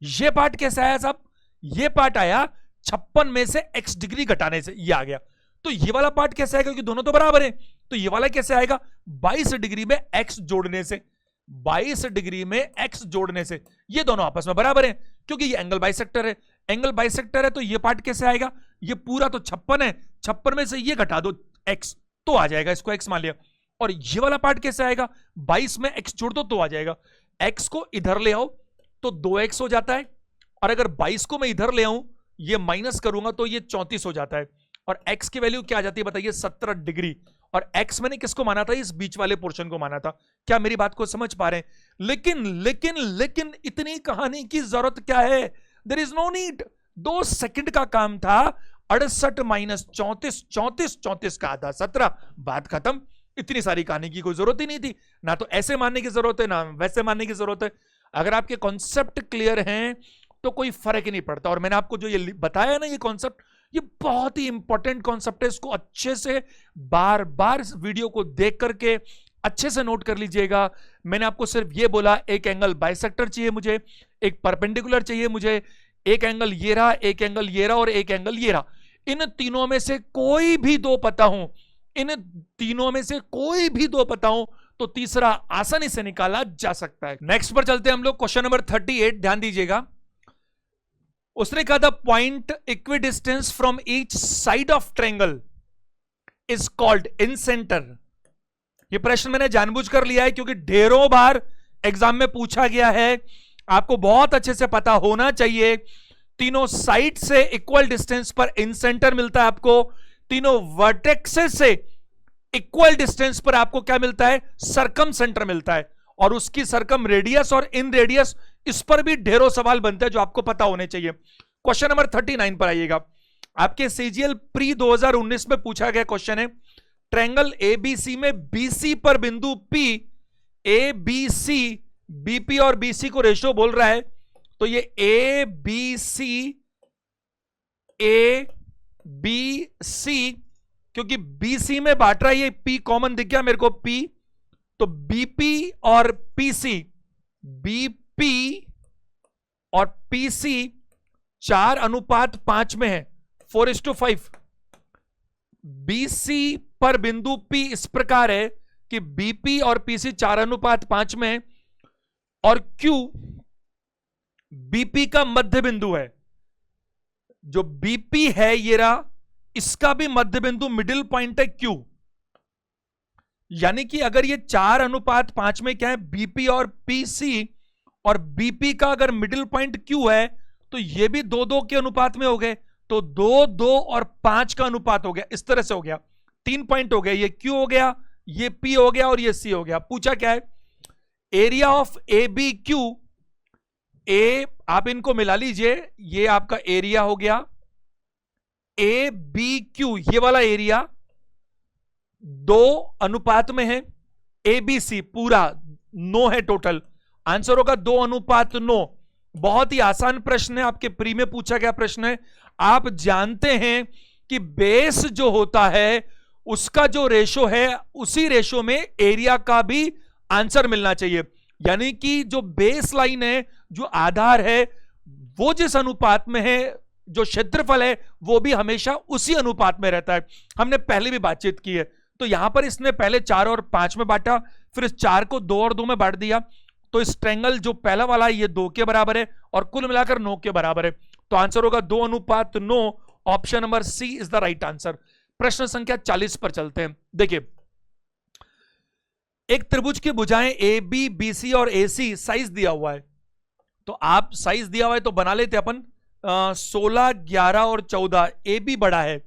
ये पार्ट कैसे आया साहब, ये पार्ट आया 56 में से x डिग्री घटाने से, ये आ गया। तो ये वाला पार्ट कैसे आएगा, क्योंकि दोनों तो बराबर है, तो ये वाला कैसे आएगा, 22 डिग्री में x जोड़ने से, 22 डिग्री में x जोड़ने से। ये दोनों आपस में बराबर हैं क्योंकि ये एंगल बाइसेक्टर है, एंगल बाइसेक्टर है, तो ये पार्ट कैसे आएगा, ये पूरा तो 56 है, 56 में से ये घटा दो x तो आ जाएगा, इसको x मान लिया। और ये वाला पार्ट कैसे आएगा, 22 में x जोड़ दो तो आ जाएगा। x को इधर ले आओ तो 2x हो जाता है, और अगर 22 को मैं इधर ले आऊं, ये माइनस करूंगा तो ये 34 हो जाता है। और x की वैल्यू क्या आ जाती है बताइए, 17 डिग्री। और x मैंने किसको माना था, इस बीच वाले पोर्शन को माना था। क्या मेरी बात को समझ पा रहे हैं? लेकिन लेकिन लेकिन इतनी कहानी की जरूरत क्या है, there is no need. 2 second का काम था, 68 माइनस 34, 34 34 का आधा 17, बात खत्म। इतनी सारी कहानी की कोई जरूरत ही नहीं थी, ना तो ऐसे मानने की जरूरत है ना वैसे मानने की जरूरत है। अगर आपके कॉन्सेप्ट क्लियर हैं तो कोई फर्क ही नहीं पड़ता। और मैंने आपको जो ये बताया ना, ये कॉन्सेप्ट, ये बहुत ही इंपॉर्टेंट कॉन्सेप्ट है। इसको अच्छे से बार बार वीडियो को देख करके अच्छे से नोट कर लीजिएगा। मैंने आपको सिर्फ ये बोला, एक एंगल बाइसेक्टर चाहिए मुझे, एक परपेंडिकुलर चाहिए मुझे, एक एंगल ये रहा, एक एंगल ये रहा और एक एंगल ये रहा। इन तीनों में से कोई भी 2 पता हो, इन तीनों में से कोई भी 2 पता हो तो तीसरा आसानी से निकाला जा सकता है। नेक्स्ट पर चलते हैं हम लोग, क्वेश्चन नंबर 38, ध्यान दीजिएगा। उसने कहा था point equidistance from each side of triangle is called in centre. ये प्रश्न मैंने जानबूझकर लिया है क्योंकि ढेरों बार एग्जाम में पूछा गया है, आपको बहुत अच्छे से पता होना चाहिए। तीनों साइड से इक्वल डिस्टेंस पर इन सेंटर मिलता है आपको, तीनों वर्टेक्सेस से इक्वल डिस्टेंस पर आपको क्या मिलता है, सरकम सेंटर मिलता है, और उसकी सरकम रेडियस और इन रेडियस, इस पर भी ढेरों सवाल बनते हैं जो आपको पता होने चाहिए। क्वेश्चन नंबर 39 पर आइएगा। आपके सीजीएल प्री 2019 में पूछा गया क्वेश्चन है, ट्रायंगल एबीसी में बीसी पर बिंदु P A B C BP और बीसी को रेशो बोल रहा है, तो ये ए बी सी, क्योंकि बीसी में बांट रहा है, ये पी कॉमन दिख गया मेरे को पी, तो बीपी और पीसी, बीपी और पीसी 4:5 में है, 4:5। बीसी पर बिंदु पी इस प्रकार है कि बीपी और पीसी 4:5 में है, और क्यू बीपी का मध्य बिंदु है। जो बीपी है ये रहा, इसका भी मध्य बिंदु मिडिल पॉइंट है क्यू। यानी कि अगर ये 4:5 में क्या है, बीपी और पीसी, और बीपी का अगर मिडिल पॉइंट क्यू है तो ये भी 2:2 के अनुपात में हो गए, तो 2, 2 और 5 का अनुपात हो गया। इस तरह से हो गया, 3 पॉइंट हो गए, ये क्यू हो गया, ये पी हो गया और ये सी हो गया। पूछा क्या है, area of A B Q, ए आप इनको मिला लीजिए, ये आपका एरिया हो गया, ए बी क्यू ये वाला एरिया 2 अनुपात में है, ए बी सी पूरा 9 है टोटल, आंसर होगा 2:9। बहुत ही आसान प्रश्न है, आपके प्री में पूछा गया प्रश्न है। आप जानते हैं कि बेस जो होता है उसका जो रेशो है, उसी रेशो में एरिया का भी आंसर मिलना चाहिए। यानी कि जो बेस लाइन है, जो आधार है, वो जिस अनुपात में है, जो क्षेत्रफल है वो भी हमेशा उसी अनुपात में रहता है। हमने पहले भी बातचीत की है। तो यहां पर इसने पहले 4 और 5 में बांटा, फिर इस 4 को 2 और 2 में बांट दिया, तो इस ट्रायंगल जो पहला वाला है ये 2 के बराबर है और कुल मिलाकर 9 के बराबर है। तो आंसर होगा 2:9। Option number C is the right answer. प्रश्न संख्या 40 पर चलते हैं। देखिए, एक त्रिभुज की भुजाएं ए बी बी सी और ए सी, साइज दिया हुआ है, तो आप साइज दिया हुआ है तो बना लेते अपन 16, 11 और 14। ए बी बड़ा है,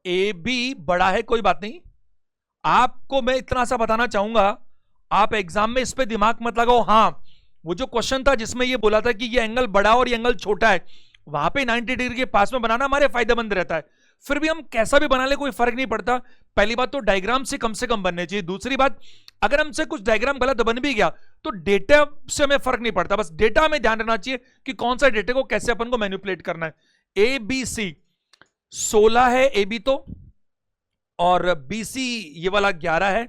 ए बी बड़ा है, कोई बात नहीं। आपको मैं इतना सा बताना चाहूंगा, आप एग्जाम में इस पे दिमाग मत लगाओ। हां, वो जो क्वेश्चन था जिसमें ये बोला था कि ये एंगल बड़ा और ये एंगल छोटा है, वहां पे 90 डिग्री के पास में बनाना हमारे फायदेमंद रहता है। फिर भी हम कैसा भी बना ले कोई फर्क नहीं पड़ता। पहली बात तो डायग्राम से कम बनने चाहिए। दूसरी बात, अगर हमसे कुछ डायग्राम गलत बन भी गया तो डेटा से हमें फर्क नहीं पड़ता, बस डेटा में ध्यान रखना चाहिए कि कौन सा डेटा को कैसे अपन को मैनिपुलेट करना है। ए बी सी 16 है ए बी तो, और बी सी ये वाला 11 है,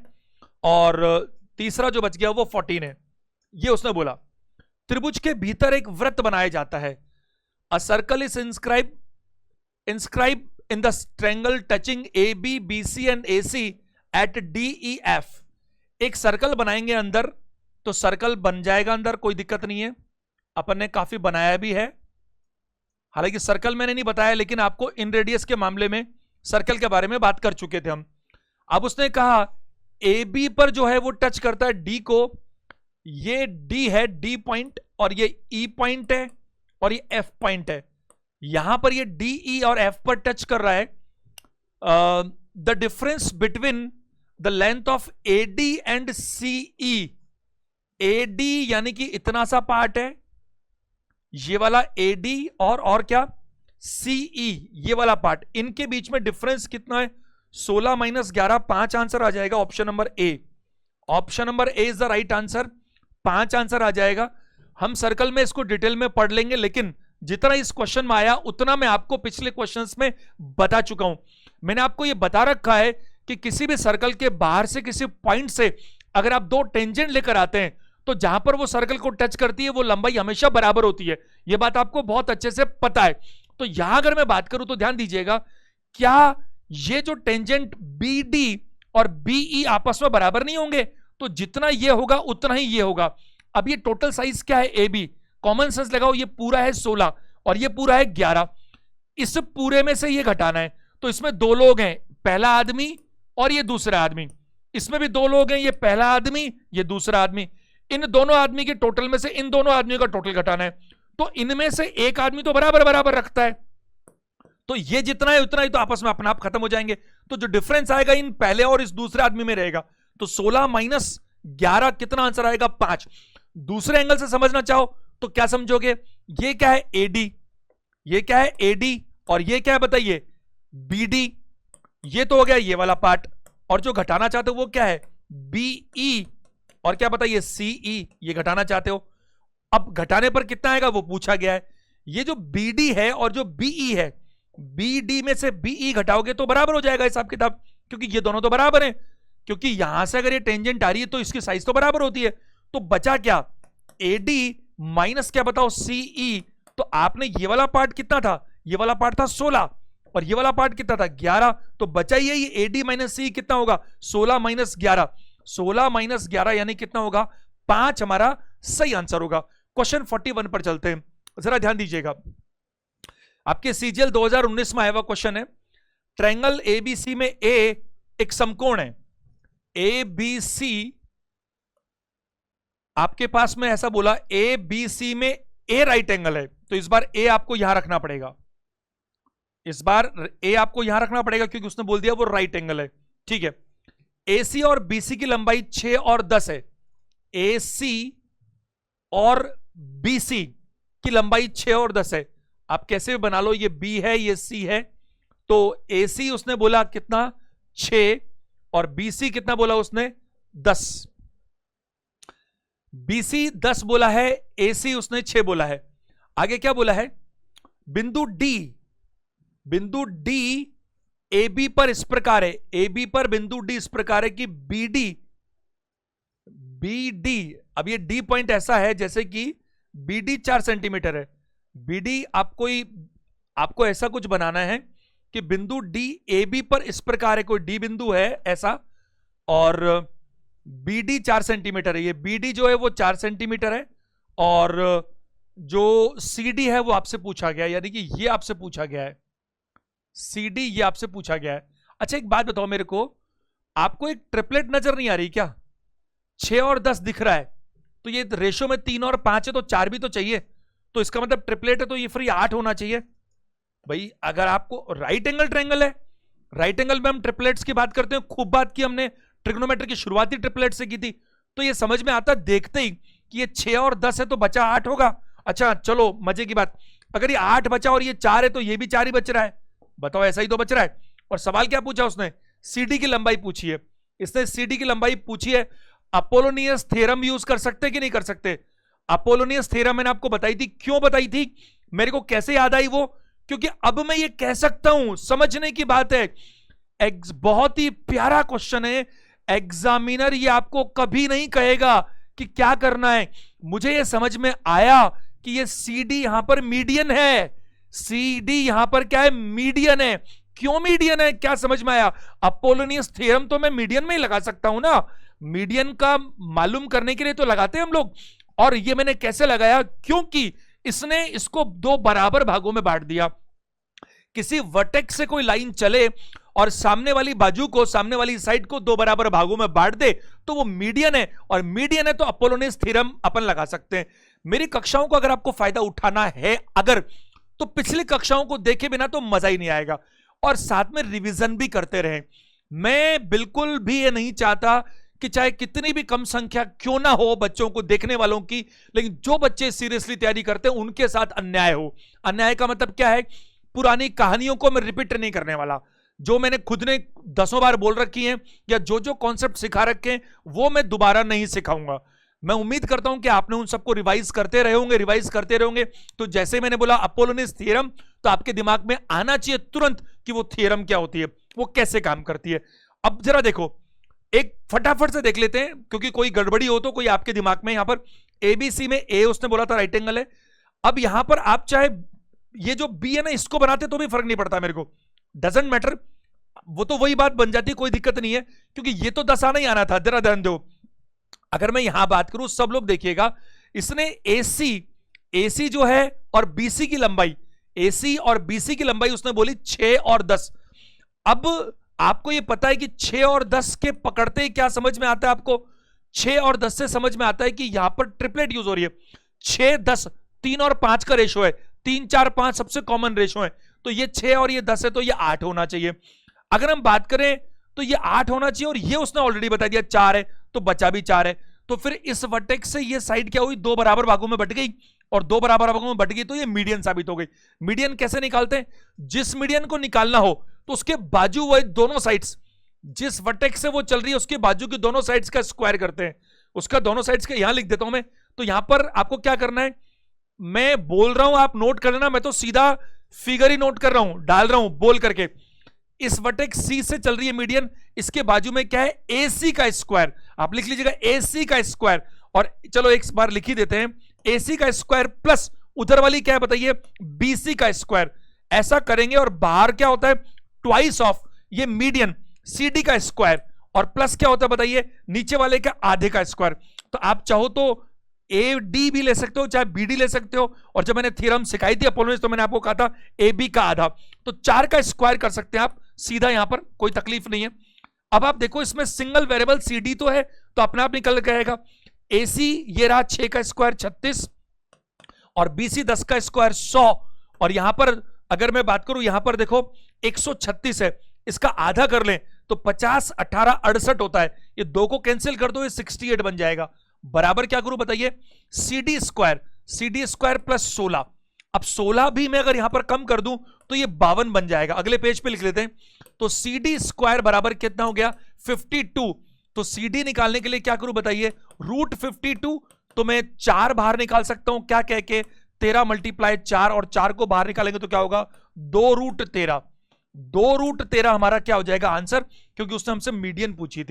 और तीसरा जो बच गया वो 14 है। ये उसने बोला। त्रिभुज के भीतर एक वृत्त बनाया जाता है। A circle is inscribe in the triangle touching A B B C and A C at D E F. एक सर्कल बनाएंगे अंदर, तो सर्कल बन जाएगा अंदर, कोई दिक्कत नहीं है। अपन ने काफी बनाया भी है, हालांकि सर्कल मैंने नहीं बताया, लेकिन आपको इन रेडियस के मामले में सर्कल के बारे में बात कर चुके थे हम। अब उसने कहा ए बी पर जो है वो टच करता है डी को, ये डी है, डी पॉइंट, और ये ई पॉइंट है, और ये एफ पॉइंट है। यहां पर ये डी ई और एफ पर टच कर रहा है। The difference between the length of A D and C E, A D यानी कि इतना सा पार्ट है, ये वाला ए डी, और क्या सीई ये वाला पार्ट, इनके बीच में डिफरेंस कितना है, 16 - 11, 5 आंसर आ जाएगा। Option number A, option number A is the right answer. 5 answer आ जाएगा। हम सर्कल में इसको डिटेल में पढ़ लेंगे, लेकिन जितना इस क्वेश्चन में आया उतना मैं आपको पिछले क्वेश्चंस में बता चुका हूं। मैंने आपको यह बता रखा है कि किसी भी सर्कल के बाहर से किसी पॉइंट से अगर आप 2 टेंजेंट लेकर आते हैं, तो जहां पर वो सर्कल को टच करती है वो लंबाई हमेशा बराबर होती है। यह बात आपको बहुत अच्छे से पता है। तो यहां अगर मैं बात करूं तो ध्यान दीजिएगा, क्या ये जो टेंजेंट बी डी और बीई आपस में बराबर नहीं होंगे? तो जितना ये होगा उतना ही ये होगा। अब ये टोटल साइज क्या है ए बी, कॉमन सेंस लगाओ, ये पूरा है 16 और ये पूरा है 11। इस पूरे में से ये घटाना है, तो इसमें 2 लोग हैं, पहला आदमी और ये दूसरा आदमी। इसमें भी 2 लोग हैं, ये पहला आदमी ये दूसरा आदमी। इन दोनों आदमी के टोटल में से इन दोनों आदमियों का टोटल घटाना है, तो इनमें से एक आदमी तो बराबर बराबर रखता है, तो ये जितना है उतना ही तो आपस में अपना आप खत्म हो जाएंगे। तो जो डिफरेंस आएगा इन पहले और इस दूसरे आदमी में रहेगा। तो 16 माइनस 11 कितना आंसर आएगा? 5। दूसरे एंगल से समझना चाहो तो क्या समझोगे? ये क्या है? एडी। ये क्या है? एडी। और ये क्या है बताइए? बीडी। ये तो हो गया ये वाला पार्ट, और जो घटाना चाहते हो वो क्या है? बीई। और क्या बताइए? सीई। ये घटाना चाहते हो। अब घटाने पर कितना आएगा वो पूछा गया है। ये जो बीडी है और जो बीई है, बीडी में से बीई घटाओगे तो बराबर हो जाएगा हिसाब किताब, क्योंकि ये दोनों तो बराबर हैं। क्योंकि यहां से अगर ये टेंजेंट आ रही है तो इसकी साइज तो बराबर होती है। तो बचा क्या? एडी माइनस क्या बताओ? सीई। तो आपने ये वाला पार्ट कितना था? ये वाला पार्ट था 16, और ये वाला पार्ट कितना था? 11। तो बचा ही है ये एडी माइनस सी कितना होगा? 16 माइनस 11। 16 माइनस 11 यानी कितना होगा? 5 हमारा सही आंसर होगा। क्वेश्चन 41 पर चलते हैं, जरा ध्यान दीजिएगा। आपके सीजीएल 2019 में आया हुआ क्वेश्चन है। ट्रायंगल एबीसी में ए एक समकोण है। एबीसी आपके पास में ऐसा बोला, एबीसी में ए राइट एंगल है, तो इस बार ए आपको यहां रखना पड़ेगा। इस बार ए आपको यहां रखना पड़ेगा क्योंकि उसने बोल दिया वो राइट एंगल है। ठीक है। एसी और बीसी की लंबाई 6 और 10 है। एसी और बीसी की लंबाई 6 और 10 है। आप कैसे भी बना लो, ये बी है ये सी है, तो एसी उसने बोला कितना? 6, और बीसी कितना बोला उसने? 10। बीसी 10 बोला है, एसी उसने 6 बोला है। आगे क्या बोला है? बिंदु डी एबी पर इस प्रकार है। एबी पर बिंदु डी इस प्रकार है कि बीडी अब ये डी पॉइंट ऐसा है जैसे कि बीडी 4 सेंटीमीटर है। बीडी आपको ऐसा कुछ बनाना है कि बिंदु डी एबी पर इस प्रकार है, कोई डी बिंदु है ऐसा, और बीडी 4 सेंटीमीटर है। ये बीडी जो है वो 4 सेंटीमीटर है, और जो सीडी है वो आपसे पूछा गया है, यानी कि ये आपसे पूछा गया है। सीडी ये आपसे पूछा गया है। अच्छा एक बात बताओ मेरे को, आपको एक ट्रिपलेट नजर नहीं आ रही क्या? 6 और 10 दिख रहा है, तो ये रेशो में 3 और 5 है, तो 4 भी तो चाहिए। तो इसका मतलब ट्रिपलेट है तो ये फ्री 8 होना चाहिए। भाई अगर आपको राइट एंगल ट्रायंगल है, राइट एंगल में हम ट्रिपलेट्स की बात करते हैं, खूब बात की हमने, ट्रिग्नोमेट्री की शुरुआती ट्रिपलेट से की थी, तो ये समझ में आता देखते ही कि ये 6 और 10 है तो बचा 8 होगा। अच्छा चलो मजे की बात, अगर ये 8 बचा और ये 4 है तो ये भी 4 ही बच रहा है। बताओ ऐसा ही तो बच रहा है। और सवाल क्या पूछा उसने? सीडी की लंबाई पूछी है। इसने सीडी की लंबाई पूछी है। अपोलोनियस थ्योरम यूज कर सकते कि नहीं कर सकते? अपोलोनियस थ्योरम मैंने आपको बताई थी। क्यों बताई थी? मेरे को कैसे याद आई वो? क्योंकि अब मैं ये कह सकता हूं, समझने की बात है। बहुत ही प्यारा क्वेश्चन है। एग्जामिनर ये आपको कभी नहीं कहेगा कि क्या करना है। मुझे ये समझ में आया कि ये सीडी यहां पर मीडियन है। सीडी यहां पर क्या है? मीडियन है। क्यों मीडियन है? क्या समझ में आया? अपोलोनियस थ्योरम तो मैं मीडियन में ही लगा सकता हूं ना, मीडियन का मालूम करने के लिए तो लगाते हैं हम लोग। और ये मैंने कैसे लगाया? क्योंकि इसने इसको 2 बराबर भागों में बांट दिया। किसी वर्टेक्स से कोई लाइन चले और सामने वाली बाजू को, सामने वाली साइड को 2 बराबर भागों में बांट दे तो वो मीडियन है, और मीडियन है तो अपोलोनियस थ्योरम अपन लगा सकते हैं। मेरी कक्षाओं को अगर आपको फायदा उठाना है अगर, तो पिछली कक्षाओं को देखे बिना तो मजा ही नहीं आएगा, और साथ में रिवीजन भी करते रहें। मैं बिल्कुल भी ये नहीं चाहता कि चाहे कितनी भी कम संख्या क्यों ना हो बच्चों को देखने वालों की, लेकिन जो बच्चे सीरियसली तैयारी करते हैं उनके साथ अन्याय हो। अन्याय का मतलब क्या है? पुरानी कहानियों को मैं रिपीट नहीं करने वाला। जो मैंने खुद ने 10 बार बोल रखी हैं, या जो कॉन्सेप्ट सिखा रखे हैं, वो मैं दोबारा नहीं सिखाऊंगा। मैं उम्मीद करता हूं कि आपने उन सबको रिवाइज करते रहे होंगे। तो जैसे मैंने बोला अपोलोनियस थ्योरम, तो आपके दिमाग में आना चाहिए तुरंत कि वो थ्योरम क्या होती है, वो कैसे काम करती है। अब जरा देखो, एक फटाफट से देख लेते हैं, क्योंकि कोई गड़बड़ी हो तो कोई आपके दिमाग में, यहां पर एबीसी में ए उसने बोला था राइट एंगल है। अब यहां पर आप चाहे ये जो बी है ना इसको बनाते तो भी फर्क नहीं पड़ता मेरे को, डजंट मैटर, वो तो वही बात बन जाती, कोई दिक्कत नहीं है, क्योंकि ये तो 10 आना ही आना था। जरा ध्यान दो, अगर मैं यहां बात करूं, सब लोग देखिएगा, इसने एसी जो है और बीसी की लंबाई, एसी और बीसी की लंबाई उसने बोली 6 और 10। अब आपको ये पता है कि 6 और 10 के पकड़ते ही क्या समझ में आता है आपको? 6 और 10 से समझ में आता है कि यहां पर ट्रिपलेट यूज हो रही है। 6 10 3 और 5 का रेशो है, 3 4 5 सबसे कॉमन रेशो है, तो ये 6 और ये 10 है, तो ये 8 होना चाहिए। अगर हम बात करें तो ये 8 होना चाहिए, और ये उसने ऑलरेडी बता दिया 4 है, तो बचा भी 4 है। तो फिर इस वर्टेक्स से ये साइड क्या हुई, 2 बराबर भागों में बट गई, और 2 बराबर भागों में बट गई तो ये मीडियन साबित हो गई। मीडियन कैसे निकालते हैं, जिस मीडियन को निकालना हो तो उसके बाजू वही दोनों साइड्स, जिस वर्टेक्स से वो चल रही है उसके बाजू की दोनों साइड्स का स्क्वायर करते हैं। उसका दोनों साइड्स का यहां लिख देता हूं मैं। तो यहां पर आपको क्या करना है, मैं बोल रहा हूं आप नोट कर लेना, मैं तो सीधा फिगर ही नोट कर रहा हूं, डाल रहा हूं बोल करके। इस वर्टेक्स सी से चल रही है मीडियन, इसके बाजू में क्या है, AC का स्क्वायर, आप लिख लीजिएगा AC का स्क्वायर। और चलो एक बार लिख ही देते हैं, AC का स्क्वायर प्लस उधर वाली क्या है बताइए, BC का स्क्वायर। ऐसा करेंगे और बाहर क्या होता है, ट्वाइस ऑफ ये मीडियन CD का स्क्वायर, और प्लस क्या होता है बताइए, नीचे वाले का आधे का स्क्वायर। तो आप चाहो तो AD भी ले सकते हो, चाहे BD ले सकते हो, और जब मैंने थ्योरम सिखाई थी अपोलोनियस तो मैंने आपको कहा था AB का आधा, तो 4 का स्क्वायर कर सकते हैं आप सीधा, यहां पर कोई तकलीफ नहीं है। अब आप देखो इसमें सिंगल वेरिएबल CD तो है, तो अपने आप निकल जाएगा। AC ये रहा 6 का स्क्वायर 36, और BC 10 का स्क्वायर 100, और यहां पर अगर मैं बात करूं, यहां पर देखो 136 है, इसका आधा कर लें तो 50 18 68 होता है, ये 2 को कैंसिल कर दो, ये 68 बन जाएगा। बराबर क्या करूं बताइए, CD स्क्वायर प्लस 16। अब 16 भी मैं अगर यहां पर कम कर दूं तो ये 52 बन जाएगा। अगले पेज पे लिख लेते हैं, तो CD स्क्वायर बराबर कितना हो गया, 52। तो CD निकालने के लिए क्या करूं बताइए, रूट 52, तो मैं 4 बाहर निकाल सकता हूं, क्या कह के 13 मल्टीप्लाई 4, और 4 को बाहर निकालेंगे तो क्या होगा, 2 रूट 13। 2 रूट 13 हमारा क्या हो जाएगा आंसर, क्योंकि उसने हमसे मीडियन पूछी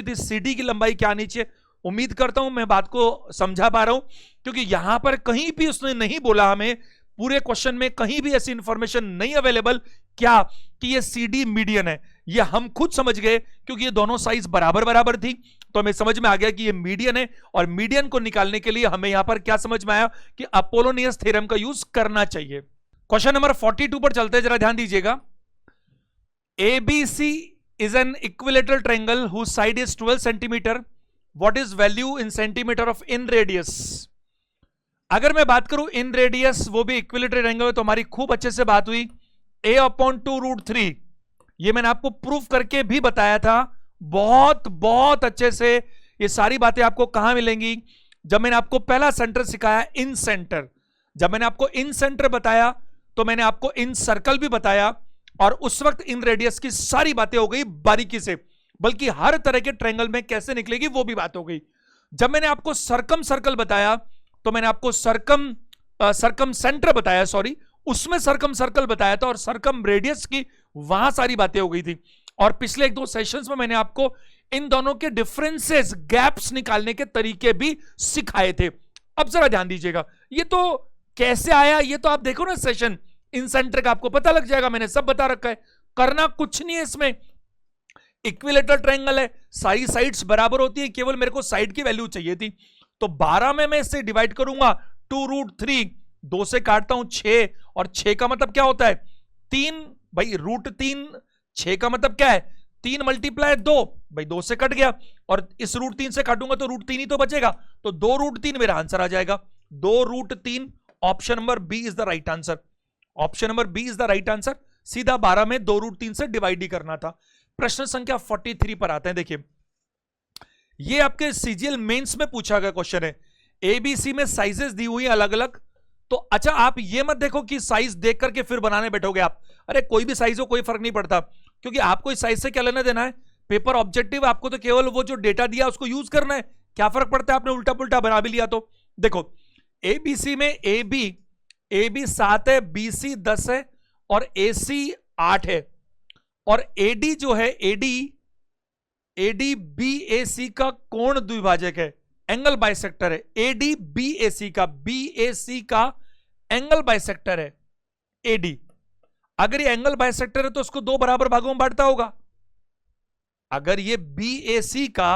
थी, CD की लंबाई क्या आनी चाहिए। उम्मीद करता हूं मैं बात को समझा पा रहा हूं, क्योंकि यहां पर कहीं भी उसने नहीं बोला हमें, पूरे क्वेश्चन में कहीं भी ऐसी इंफॉर्मेशन नहीं अवेलेबल क्या कि ये CD मीडियन है। ये हम खुद समझ गए, क्योंकि ये दोनों साइज बराबर बराबर थी, तो हमें समझ में आ गया कि ये मीडियन है, और मीडियन को निकालने के लिए हमें यहां पर क्या समझ में आया कि अपोलोनियस थ्योरम का यूज करना चाहिए। क्वेश्चन नंबर 42 पर चलते हैं, जरा ध्यान दीजिएगा। ABC is an equilateral triangle whose side is 12 centimetre, what is value in centimetre of in radius. अगर मैं बात करूं इन रेडियस, वो भी इक्विलेटरल ट्रायंगल, तो हमारी खूब अच्छे से बात हुई, A/2√3, ये मैंने आपको प्रूफ करके भी बताया था, बहुत बहुत अच्छे से। ये सारी बातें आपको कहां मिलेंगी, जब मैंने आपको पहला सेंटर सिखाया, इन सेंटर। जब मैंने आपको इन सेंटर बताया तो मैंने आपको इन सर्कल भी बताया, और उस वक्त इन रेडियस की सारी बातें हो गई बारीकी से, बल्कि हर तरह के ट्रायंगल में कैसे निकलेगी वो भी बात हो गई। जब मैंने आपको सर्कम सर्कल बताया तो मैंने आपको सर्कम सेंटर बताया, सॉरी, उसमें सर्कम सर्कल बताया था, और सर्कम रेडियस की वहां सारी बातें हो गई थी। और पिछले 1-2 सेशंस में मैंने आपको इन दोनों के डिफरेंसेस, गैप्स निकालने के तरीके भी सिखाए थे। अब जरा ध्यान दीजिएगा, ये तो कैसे आया, ये तो आप देखो ना सेशन इन सेंटर का, आपको पता लग जाएगा, मैंने सब बता रखा है, करना कुछ नहीं है इसमें। इक्विलेटरल ट्रायंगल है, सारी साइड्स बराबर होती है, केवल मेरे को साइड की वैल्यू चाहिए थी, तो 12 में मैं इससे डिवाइड करूंगा, 2√3, 2 से काटता हूं 6, और 6 का मतलब क्या होता है, 3, भाई √3, 6 का मतलब क्या है, 3 मल्टीप्लाई 2, भाई 2 से कट गया, और इस √3 से काटूंगा तो √3 ही तो बचेगा, तो 2√3 मेरा आंसर आ जाएगा, 2√3। Option number B is the right answer, option number B is the right answer. सीधा 12 में 2√3 से डिवाइड ही करना था। प्रश्न संख्या 43 पर आते हैं, देखिए ये आपके सीजीएल मेंस में पूछा गया क्वेश्चन है। एबीसी में साइजेस दी हुई अलग अलग, तो अच्छा आप ये मत देखो कि साइज देख करके फिर बनाने बैठोगे आप, अरे कोई भी साइज हो कोई फर्क नहीं पड़ता, क्योंकि आपको इस साइज से क्या लेना देना है, पेपर ऑब्जेक्टिव, आपको तो केवल वो जो डेटा दिया उसको यूज करना है, क्या फर्क पड़ता है आपने उल्टा पुल्टा बना भी लिया तो। देखो एबीसी में AB 7 है, BC 10 है, और AC 8 है, और AD जो है AD BAC का कोण द्विभाजक है, एंगल बाइसेक्टर है। AD BAC का एंगल बाइसेक्टर है AD। अगर ये एंगल बाइसेक्टर है तो उसको 2 बराबर भागों में बांटता होगा। अगर ये BAC का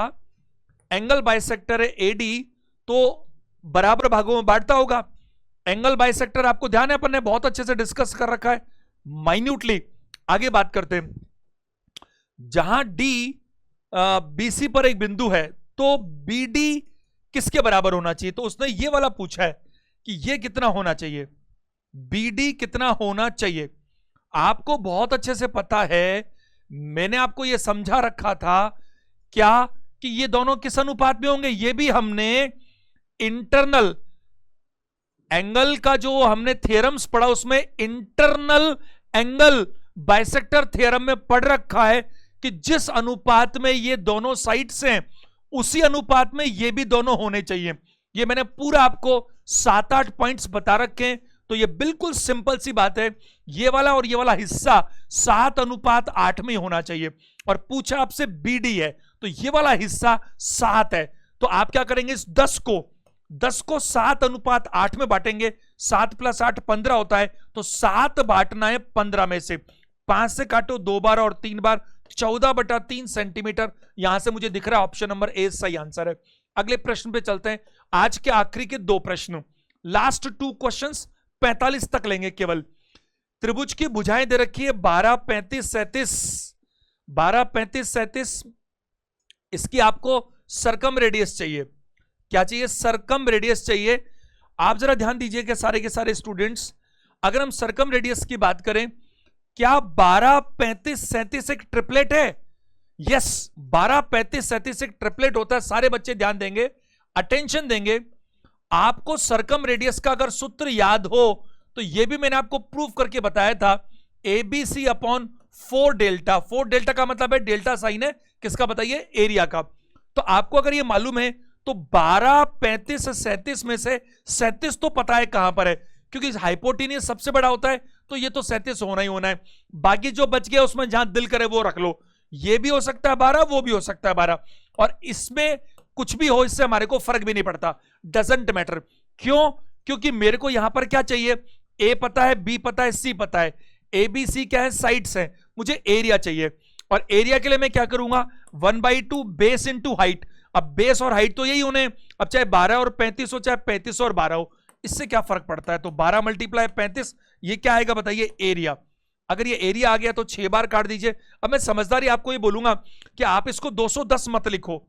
एंगल बाइसेक्टर है AD तो बराबर भागों में बांटता होगा। एंगल बाइसेक्टर आपको ध्यान है, अपन ने बहुत अच्छे से डिस्कस कर रखा है माइन्यूटली। आगे बात करते हैं, जहां D BC पर एक बिंदु है, तो BD किसके बराबर होना चाहिए? तो उसने ये वाला पूछा है कि ये कितना होना चाहिए, BD कितना होना चाहिए। आपको बहुत अच्छे से पता है, मैंने आपको ये समझा रखा था क्या कि ये दोनों किस अनुपात में होंगे। ये भी हमने इंटरनल एंगल का जो हमने थ्योरम्स पढ़ा उसमें इंटरनल एंगल बाइसेक्टर थ्योरम में पढ़ रखा है कि जिस अनुपात में ये दोनों साइड्स हैं उसी अनुपात में ये भी दोनों होने चाहिए। ये मैंने पूरा आपको 7-8 पॉइंट्स बता रखे हैं। तो ये बिल्कुल सिंपल सी बात है, ये वाला और ये वाला हिस्सा 7:8 में होना चाहिए। और पूछा आपसे BD है तो ये वाला हिस्सा 7 है। तो आप क्या करेंगे, इस 10 को 7:8 में बांटेंगे। 7 + 8 15 होता है, तो 7 बांटना है 15 में से। 5 से काटो 2 बार और 3 बार, 14/3 सेंटीमीटर। यहां से मुझे दिख रहा है ऑप्शन नंबर ए सही आंसर है। अगले प्रश्न पे चलते हैं। आज के आखिरी के 2 प्रश्न, लास्ट 2 क्वेश्चंस 45 तक लेंगे केवल। त्रिभुज की भुजाएं दे रखी है 12, 35, 37। 12, 35, 37। इसकी आपको सरकम रेडियस चाहिए। क्या चाहिए? सरकम रेडियस चाहिए। आप जरा ध्यान दीजिएगा सारे के सारे स्टूडेंट्स, अगर हम सरकम रेडियस की बात करें, क्या 12, 35, 37 एक ट्रिपलेट है? यस, 12, 35, 37 एक ट्रिपलेट होता है। सारे बच्चे ध्यान देंगे, अटेंशन देंगे। आपको सरकम रेडियस का अगर सूत्र याद हो तो यह भी मैंने आपको प्रूफ करके बताया था, ABC अपॉन 4 डेल्टा। 4 डेल्टा का मतलब है डेल्टा साइन है किसका बताइए? एरिया का। तो आपको अगर ये मालूम है तो 12, 35, 37 में से 37 तो पता है कहां पर है, क्योंकि हाइपोटेनियस सबसे बड़ा होता है, तो ये तो 37 होना ही होना है। बाकी जो बच गया उसमें जहां दिल करे वो रख लो। ये भी हो सकता है 12, वो भी हो सकता है 12, और इसमें कुछ भी हो, इससे हमारे को फर्क भी नहीं पड़ता, डजंट मैटर। क्यों? क्योंकि मेरे को यहां पर क्या चाहिए, ए पता है, बी पता है, सी पता है, ABC क्या है? साइड्स है। मुझे एरिया चाहिए, और एरिया के लिए मैं क्या करूंगा, 1/2 बेस इंटू हाइट। अब बेस और हाइट तो यही होने, अब चाहे 12 और 35 हो, चाहे 35 और 12 हो, इससे क्या फर्क पड़ता है? तो 12 × 35, ये क्या आएगा बताइए? एरिया। अगर ये एरिया आ गया तो 6 बार काट दीजिए। अब मैं समझदारी आपको ये बोलूंगा कि आप इसको 210 मत लिखो।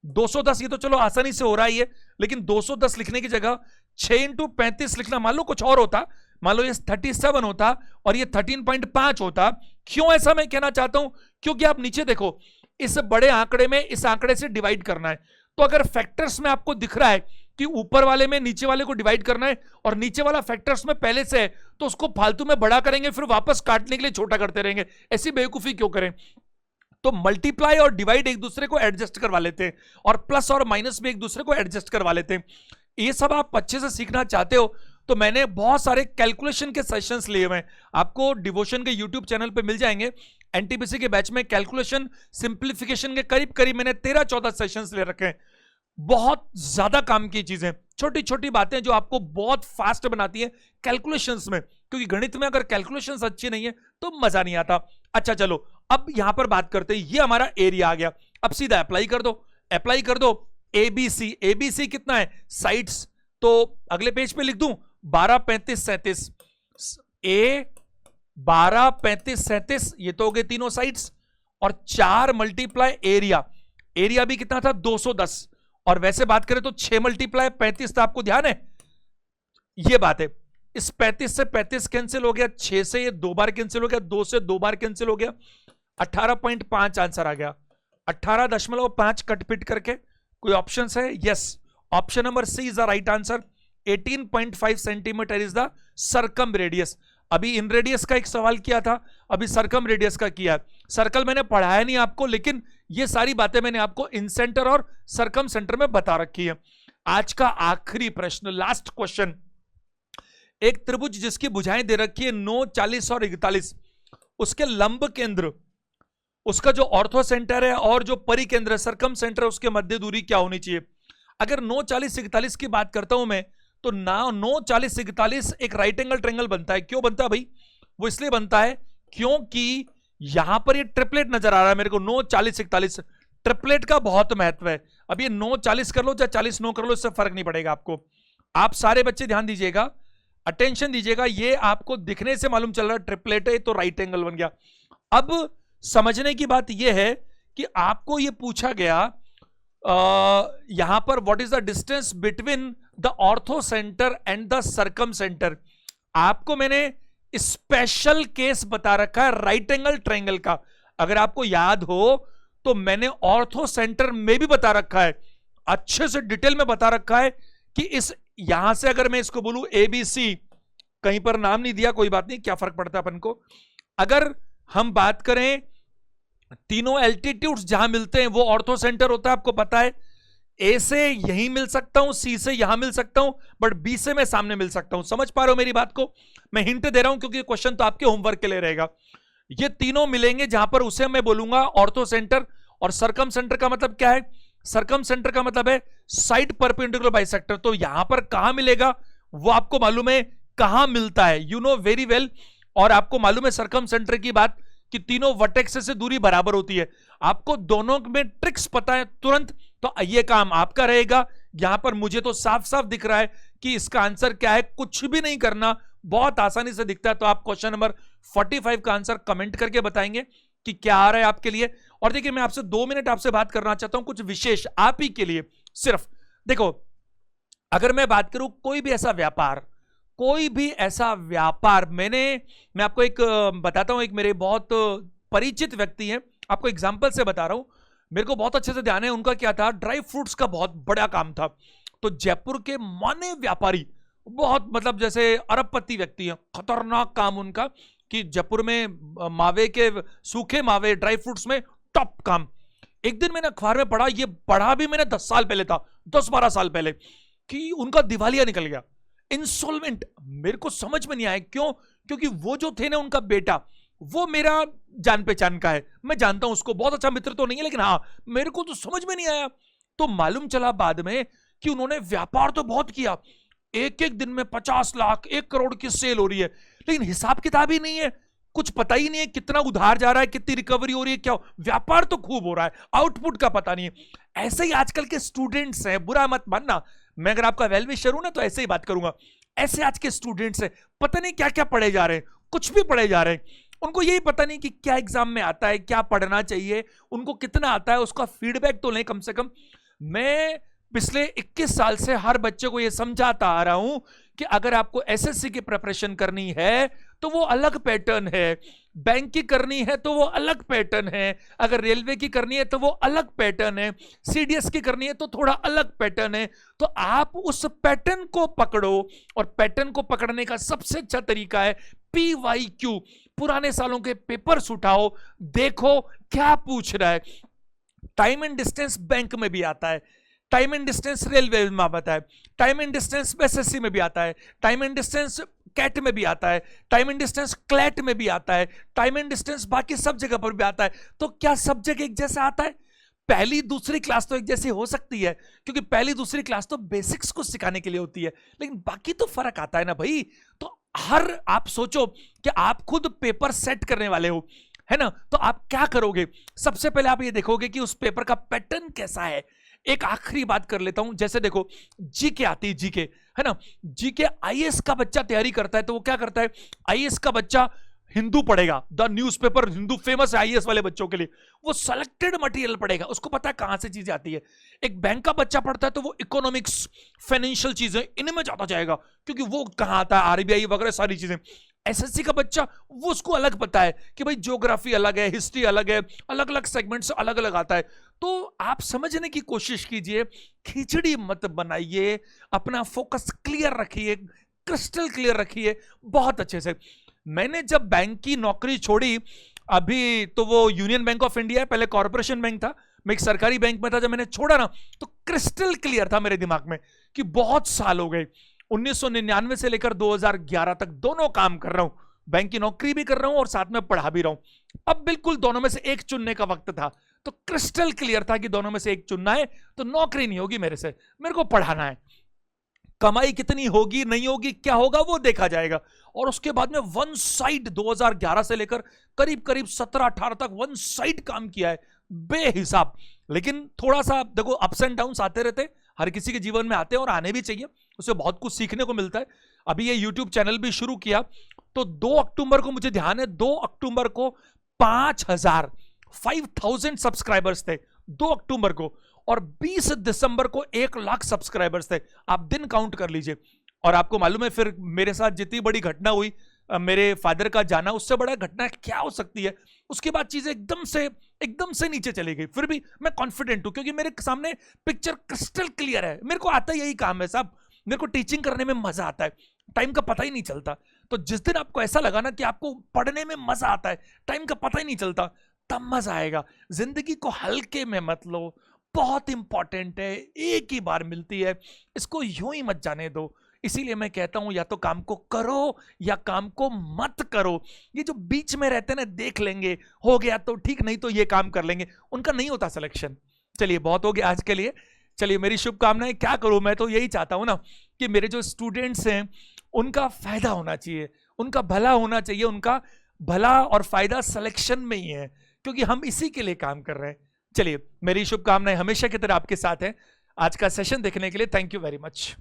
210 ये तो चलो आसानी से हो रहा ही है, लेकिन 210 लिखने की जगह 6 × 35 लिखना, मान लो कुछ और होता, मान लो ये 37 होता और ये 13.5 होता। क्यों ऐसा मैं कहना चाहता हूं? क्योंकि आप नीचे देखो, इस बड़े आंकड़े में इस आंकड़े से डिवाइड करना है, तो अगर फैक्टर्स में आपको दिख रहा है कि ऊपर वाले में नीचे वाले को डिवाइड करना है और नीचे वाला फैक्टर्स में पहले से है, तो उसको फालतू में बड़ा करेंगे, फिर वापस काटने के लिए छोटा करते रहेंगे। ऐसी बेवकूफी क्यों करें? तो मल्टीप्लाई और डिवाइड एक दूसरे को एडजस्ट करवा लेते हैं, और प्लस और माइनस में एक दूसरे को एडजस्ट करवा लेते हैं। ये सब आप अच्छे से सीखना चाहते हो तो मैंने बहुत सारे कैलकुलेशन के सेशंस लिए हुए हैं, आपको डिवोशन के यूट्यूब चैनल पे मिल जाएंगे। एनटीपीसी के बैच में कैलकुलेशन सिंप्लीफिकेशन के करीब करीब मैंने 13-14 सेशंस ले रखे हैं। बहुत ज्यादा काम की चीजें, छोटी छोटी बातें जो आपको बहुत फास्ट बनाती है कैलकुलेशंस में, क्योंकि गणित में अगर कैलकुलेशंस अच्छी नहीं है तो मजा नहीं आता। अच्छा चलो, अब यहां पर बात करते हैं, ये हमारा एरिया आ गया। अब सीधा अप्लाई कर दो, अप्लाई कर दो। ABC, ABC कितना है? साइड्स। तो अगले पेज पे लिख दूं 12, 35, 37। A 12, 35, 37, ये तो हो गए तीनों साइड्स, और 4 × एरिया। एरिया भी कितना था? 210। और वैसे बात करें तो 6 × 35 था, आपको ध्यान है? ये बात है। इस 35 से 35 कैंसिल हो गया, 6 से ये 2 बार कैंसिल हो गया, 2 से 2 बार कैंसिल हो गया, 18.5 आंसर आ गया। 18.5 कट पिट करके कोई ऑप्शन है? Yes, option number C is the right answer. 18.5 centimetre is the circum radius. अभी इन रेडियस का एक सवाल किया था, अभी सरकम रेडियस का किया है। सर्कल मैंने पढ़ाया नहीं आपको, लेकिन ये सारी बातें मैंने आपको इन सेंटर और सरकम सेंटर में बता रखी है। आज का आखिरी प्रश्न, लास्ट क्वेश्चन। एक त्रिभुज जिसकी भुजाएं दे रखी है 9, 40 और 41, उसके लंब केंद्र, उसका जो ऑर्थो सेंटर है और जो परिकेंद्र है सरकम सेंटर है, उसके मध्य दूरी क्या होनी चाहिए? अगर 9, 40, 41 की बात करता हूं मैं, तो 9, 40, 41 एक राइट एंगल ट्रायंगल बनता है। क्यों बनता है भाई? वो इसलिए बनता है क्योंकि यहां पर ये ट्रिपलेट नजर आ रहा है मेरे को, 9, 40, 41। ट्रिपलेट का बहुत महत्व है। अब ये 9, 40 कर लो या 40, 9 कर लो, इससे फर्क नहीं पड़ेगा आपको। आप सारे बच्चे ध्यान दीजिएगा, अटेंशन दीजिएगा, ये आपको दिखने से मालूम चल रहा है ट्रिपलेट है, तो राइट एंगल बन गया। अब समझने की बात यह है कि आपको यह पूछा गया यहां पर what is the distance between the orthocentre and the circumcentre. आपको मैंने स्पेशल केस बता रखा है राइट एंगल ट्रायंगल का, अगर आपको याद हो तो मैंने ऑर्थो सेंटर में भी बता रखा है, अच्छे से डिटेल में बता रखा है कि इस यहां से अगर मैं इसको बोलूं ABC, कहीं पर नाम नहीं दिया, कोई बात नहीं, क्या फर्क पड़ता है अपन को। अगर हम बात करें तीनों एल्टीट्यूड्स जहां मिलते हैं वो ऑर्थो सेंटर होता है, आपको पता है। ए से यहीं मिल सकता हूं, सी से यहां मिल सकता हूं, बट बी से मैं सामने मिल सकता हूं। समझ पा रहे हो मेरी बात को? मैं हिंट दे रहा हूं क्योंकि क्वेश्चन तो आपके होमवर्क के लिए रहेगा। ये तीनों मिलेंगे जहां पर उसे मैं बोलूंगा ऑर्थो सेंटर। और सरकम सेंटर का मतलब क्या है? सरकम सेंटर का मतलब है साइड परपेंडिकुलर बाइसेक्टर। तो यहां पर कहां मिलेगा वो आपको मालूम है, कहां मिलता है, यू नो वेरी वेल। और आपको मालूम है सरकम सेंटर की बात कि तीनों वर्टेक्स से दूरी बराबर होती है। आपको दोनों में ट्रिक्स पता है तुरंत, तो ये काम आपका रहेगा। यहां पर मुझे तो साफ साफ दिख रहा है कि इसका आंसर क्या है, कुछ भी नहीं करना, बहुत आसानी से दिखता है। तो आप क्वेश्चन नंबर 45 का आंसर कमेंट करके बताएंगे कि क्या आ रहा है आपके लिए। और देखिए मैं आपसे 2 मिनट आपसे बात करना चाहता हूं कुछ विशेष आप ही के लिए। सिर्फ देखो, अगर मैं बात करूं कोई भी ऐसा व्यापार, कोई भी ऐसा व्यापार, मैं आपको एक बताता हूं, एक मेरे बहुत परिचित व्यक्ति हैं, आपको एग्जांपल से बता रहा हूं, मेरे को बहुत अच्छे से ध्यान है। उनका क्या था, ड्राई फ्रूट्स का बहुत बड़ा काम था। तो जयपुर के माने व्यापारी, बहुत मतलब जैसे अरबपति व्यक्ति हैं, खतरनाक काम उनका कि जयपुर में मावे के, सूखे मावे ड्राई फ्रूट्स में टॉप काम। एक दिन मैंने अखबार में पढ़ा, ये पढ़ा भी मैंने 10 साल पहले था, 10-12 साल पहले, कि उनका दिवालिया निकल गया, इंसॉल्वेंट। मेरे को समझ में नहीं आया क्यों, क्योंकि वो जो थे ना, उनका बेटा, वो मेरा जान पहचान का है, मैं जानता हूं उसको, बहुत अच्छा मित्र तो नहीं है, लेकिन हाँ मेरे को तो समझ में नहीं आया। तो मालूम चला बाद में कि उन्होंने व्यापार तो बहुत किया, एक एक दिन में 50 लाख 1 करोड़ की सेल हो रही है, लेकिन हिसाब किताब ही नहीं है, कुछ पता ही नहीं है कितना उधार जा रहा है, कितनी रिकवरी हो रही है, क्या व्यापार तो खूब हो रहा है, आउटपुट का पता नहीं है। ऐसे ही आजकल के स्टूडेंट्स हैं, बुरा मत मानना, मैं अगर आपका वेल विशर हूं ना तो ऐसे ही बात करूंगा। ऐसे आज के स्टूडेंट्स हैं, पता नहीं क्या क्या पढ़े जा रहे हैं, कुछ भी पढ़े जा रहे हैं, उनको यही पता नहीं कि क्या एग्जाम में आता है, क्या पढ़ना चाहिए, उनको कितना आता है, उसका फीडबैक तो लें कम से कम। मैं पिछले 21 साल से हर बच्चे को यह समझाता आ रहा हूं कि अगर आपको एसएससी की प्रिपरेशन करनी है तो वो अलग पैटर्न है, बैंक की करनी है तो वो अलग पैटर्न है, अगर रेलवे की करनी है तो वो अलग पैटर्न है, सीडीएस की करनी है तो थोड़ा अलग पैटर्न है। तो आप उस पैटर्न को पकड़ो, और पैटर्न को पकड़ने का सबसे अच्छा तरीका है PYQ, पुराने सालों के पेपर्स उठाओ, देखो क्या पूछ रहा है। टाइम एंड डिस्टेंस बैंक में भी आता है, टाइम एंड डिस्टेंस रेलवे में आता है, टाइम एंड डिस्टेंस एसएससी में भी आता है, टाइम एंड डिस्टेंस कैट में भी आता है, टाइम एंड डिस्टेंस क्लैट में भी आता है, टाइम एंड डिस्टेंस बाकी सब जगह पर भी आता है। तो क्या सब जगह एक जैसा आता है? पहली दूसरी क्लास तो एक जैसी हो सकती है, क्योंकि पहली दूसरी क्लास तो बेसिक्स को सिखाने के लिए होती है, लेकिन बाकी तो फर्क आता है ना भाई। तो आप सोचो कि आप खुद पेपर सेट करने वाले हो, है ना, तो आप क्या करोगे? सबसे पहले आप ये देखोगे कि उस पेपर का पैटर्न कैसा है। एक आखिरी बात कर लेता हूं, जैसे देखो जीके आती है, जीके, है ना, जीके आईएएस का बच्चा तैयारी करता है तो वो क्या करता है, आईएएस का बच्चा हिंदू पढ़ेगा, द न्यूज़पेपर हिंदू फेमस है आईएएस वाले बच्चों के लिए, वो सेलेक्टेड मटेरियल पढ़ेगा, उसको पता है कहां से चीजें आती है। एक बैंक का बच्चा पढ़ता है तो वो इकोनॉमिक्स, फाइनेंशियल चीजें, इनमें ज्यादा जाएगा, क्योंकि वो कहां आता है, आरबीआई वगैरह सारी चीजें। एसएससी का बच्चा, वो उसको अलग पता है कि भाई ज्योग्राफी अलग है, हिस्ट्री अलग है, अलग अलग सेगमेंट से अलग अलग आता है। तो आप समझने की कोशिश कीजिए, खिचड़ी मत बनाइए, अपना फोकस क्लियर रखिए, क्रिस्टल क्लियर रखिए बहुत अच्छे से। मैंने जब बैंक की नौकरी छोड़ी, अभी तो वो यूनियन बैंक ऑफ इंडिया है, पहले कॉर्पोरेशन बैंक था, मैं एक सरकारी बैंक में था, जब मैंने छोड़ा ना तो क्रिस्टल क्लियर था मेरे दिमाग में कि बहुत साल हो गए, 1999 से लेकर 2011 तक दोनों काम कर रहा हूं, बैंक की नौकरी भी कर रहा हूं और साथ में पढ़ा भी रहा हूं। अब बिल्कुल दोनों में से एक चुनने का वक्त था, तो क्रिस्टल क्लियर था कि दोनों में से एक चुनना है, तो नौकरी नहीं होगी मेरे से, मेरे को पढ़ाना है। कमाई कितनी होगी नहीं होगी क्या होगा वो देखा जाएगा। और उसके बाद में वन साइड 2011 से लेकर करीब करीब 17-18 तक वन साइड काम किया है बेहिसाब। लेकिन थोड़ा सा देखो, अप्स एंड डाउन्स आते रहते, हर किसी के जीवन में आते हैं और आने भी चाहिए, उससे बहुत कुछ सीखने को मिलता है। अभी ये यूट्यूब चैनल भी शुरू किया तो 2 अक्टूबर को, मुझे ध्यान है 2 अक्टूबर को 5,000 सब्सक्राइबर्स थे 2 अक्टूबर को, और 20 दिसंबर को 1 लाख सब्सक्राइबर्स थे। आप दिन काउंट कर लीजिए। और आपको मालूम है फिर मेरे साथ जितनी बड़ी घटना हुई, मेरे फादर का जाना, उससे बड़ा घटना क्या हो सकती है। उसके बाद चीजें एकदम से नीचे चली गई। फिर भी मैं कॉन्फिडेंट हूं क्योंकि मेरे सामने पिक्चर क्रिस्टल क्लियर है। मेरे को आता यही काम है साहब, मेरे को टीचिंग करने में मजा आता है, टाइम का पता ही नहीं चलता। तो जिस दिन आपको ऐसा लगा ना कि आपको पढ़ने में मजा आता है, टाइम का पता ही नहीं चलता, तब मजा आएगा। जिंदगी को हल्के में मत लो, बहुत इंपॉर्टेंट है, एक ही बार मिलती है, इसको यूं ही मत जाने दो। इसीलिए मैं कहता हूं या तो काम को करो या काम को मत करो। ये जो बीच में रहते हैं ना, देख लेंगे, हो गया तो ठीक, नहीं तो ये काम कर लेंगे, उनका नहीं होता सिलेक्शन। चलिए बहुत हो गया आज के लिए। चलिए मेरी शुभकामनाएं। क्या करूं, मैं तो यही चाहता हूं ना कि मेरे जो स्टूडेंट्स हैं उनका फायदा होना चाहिए, उनका भला होना चाहिए। उनका भला और फायदा सिलेक्शन में ही है, क्योंकि हम इसी के लिए काम कर रहे हैं। चलिए मेरी शुभकामनाएं हमेशा की तरह आपके साथ है। आज का सेशन देखने के लिए थैंक यू वेरी मच।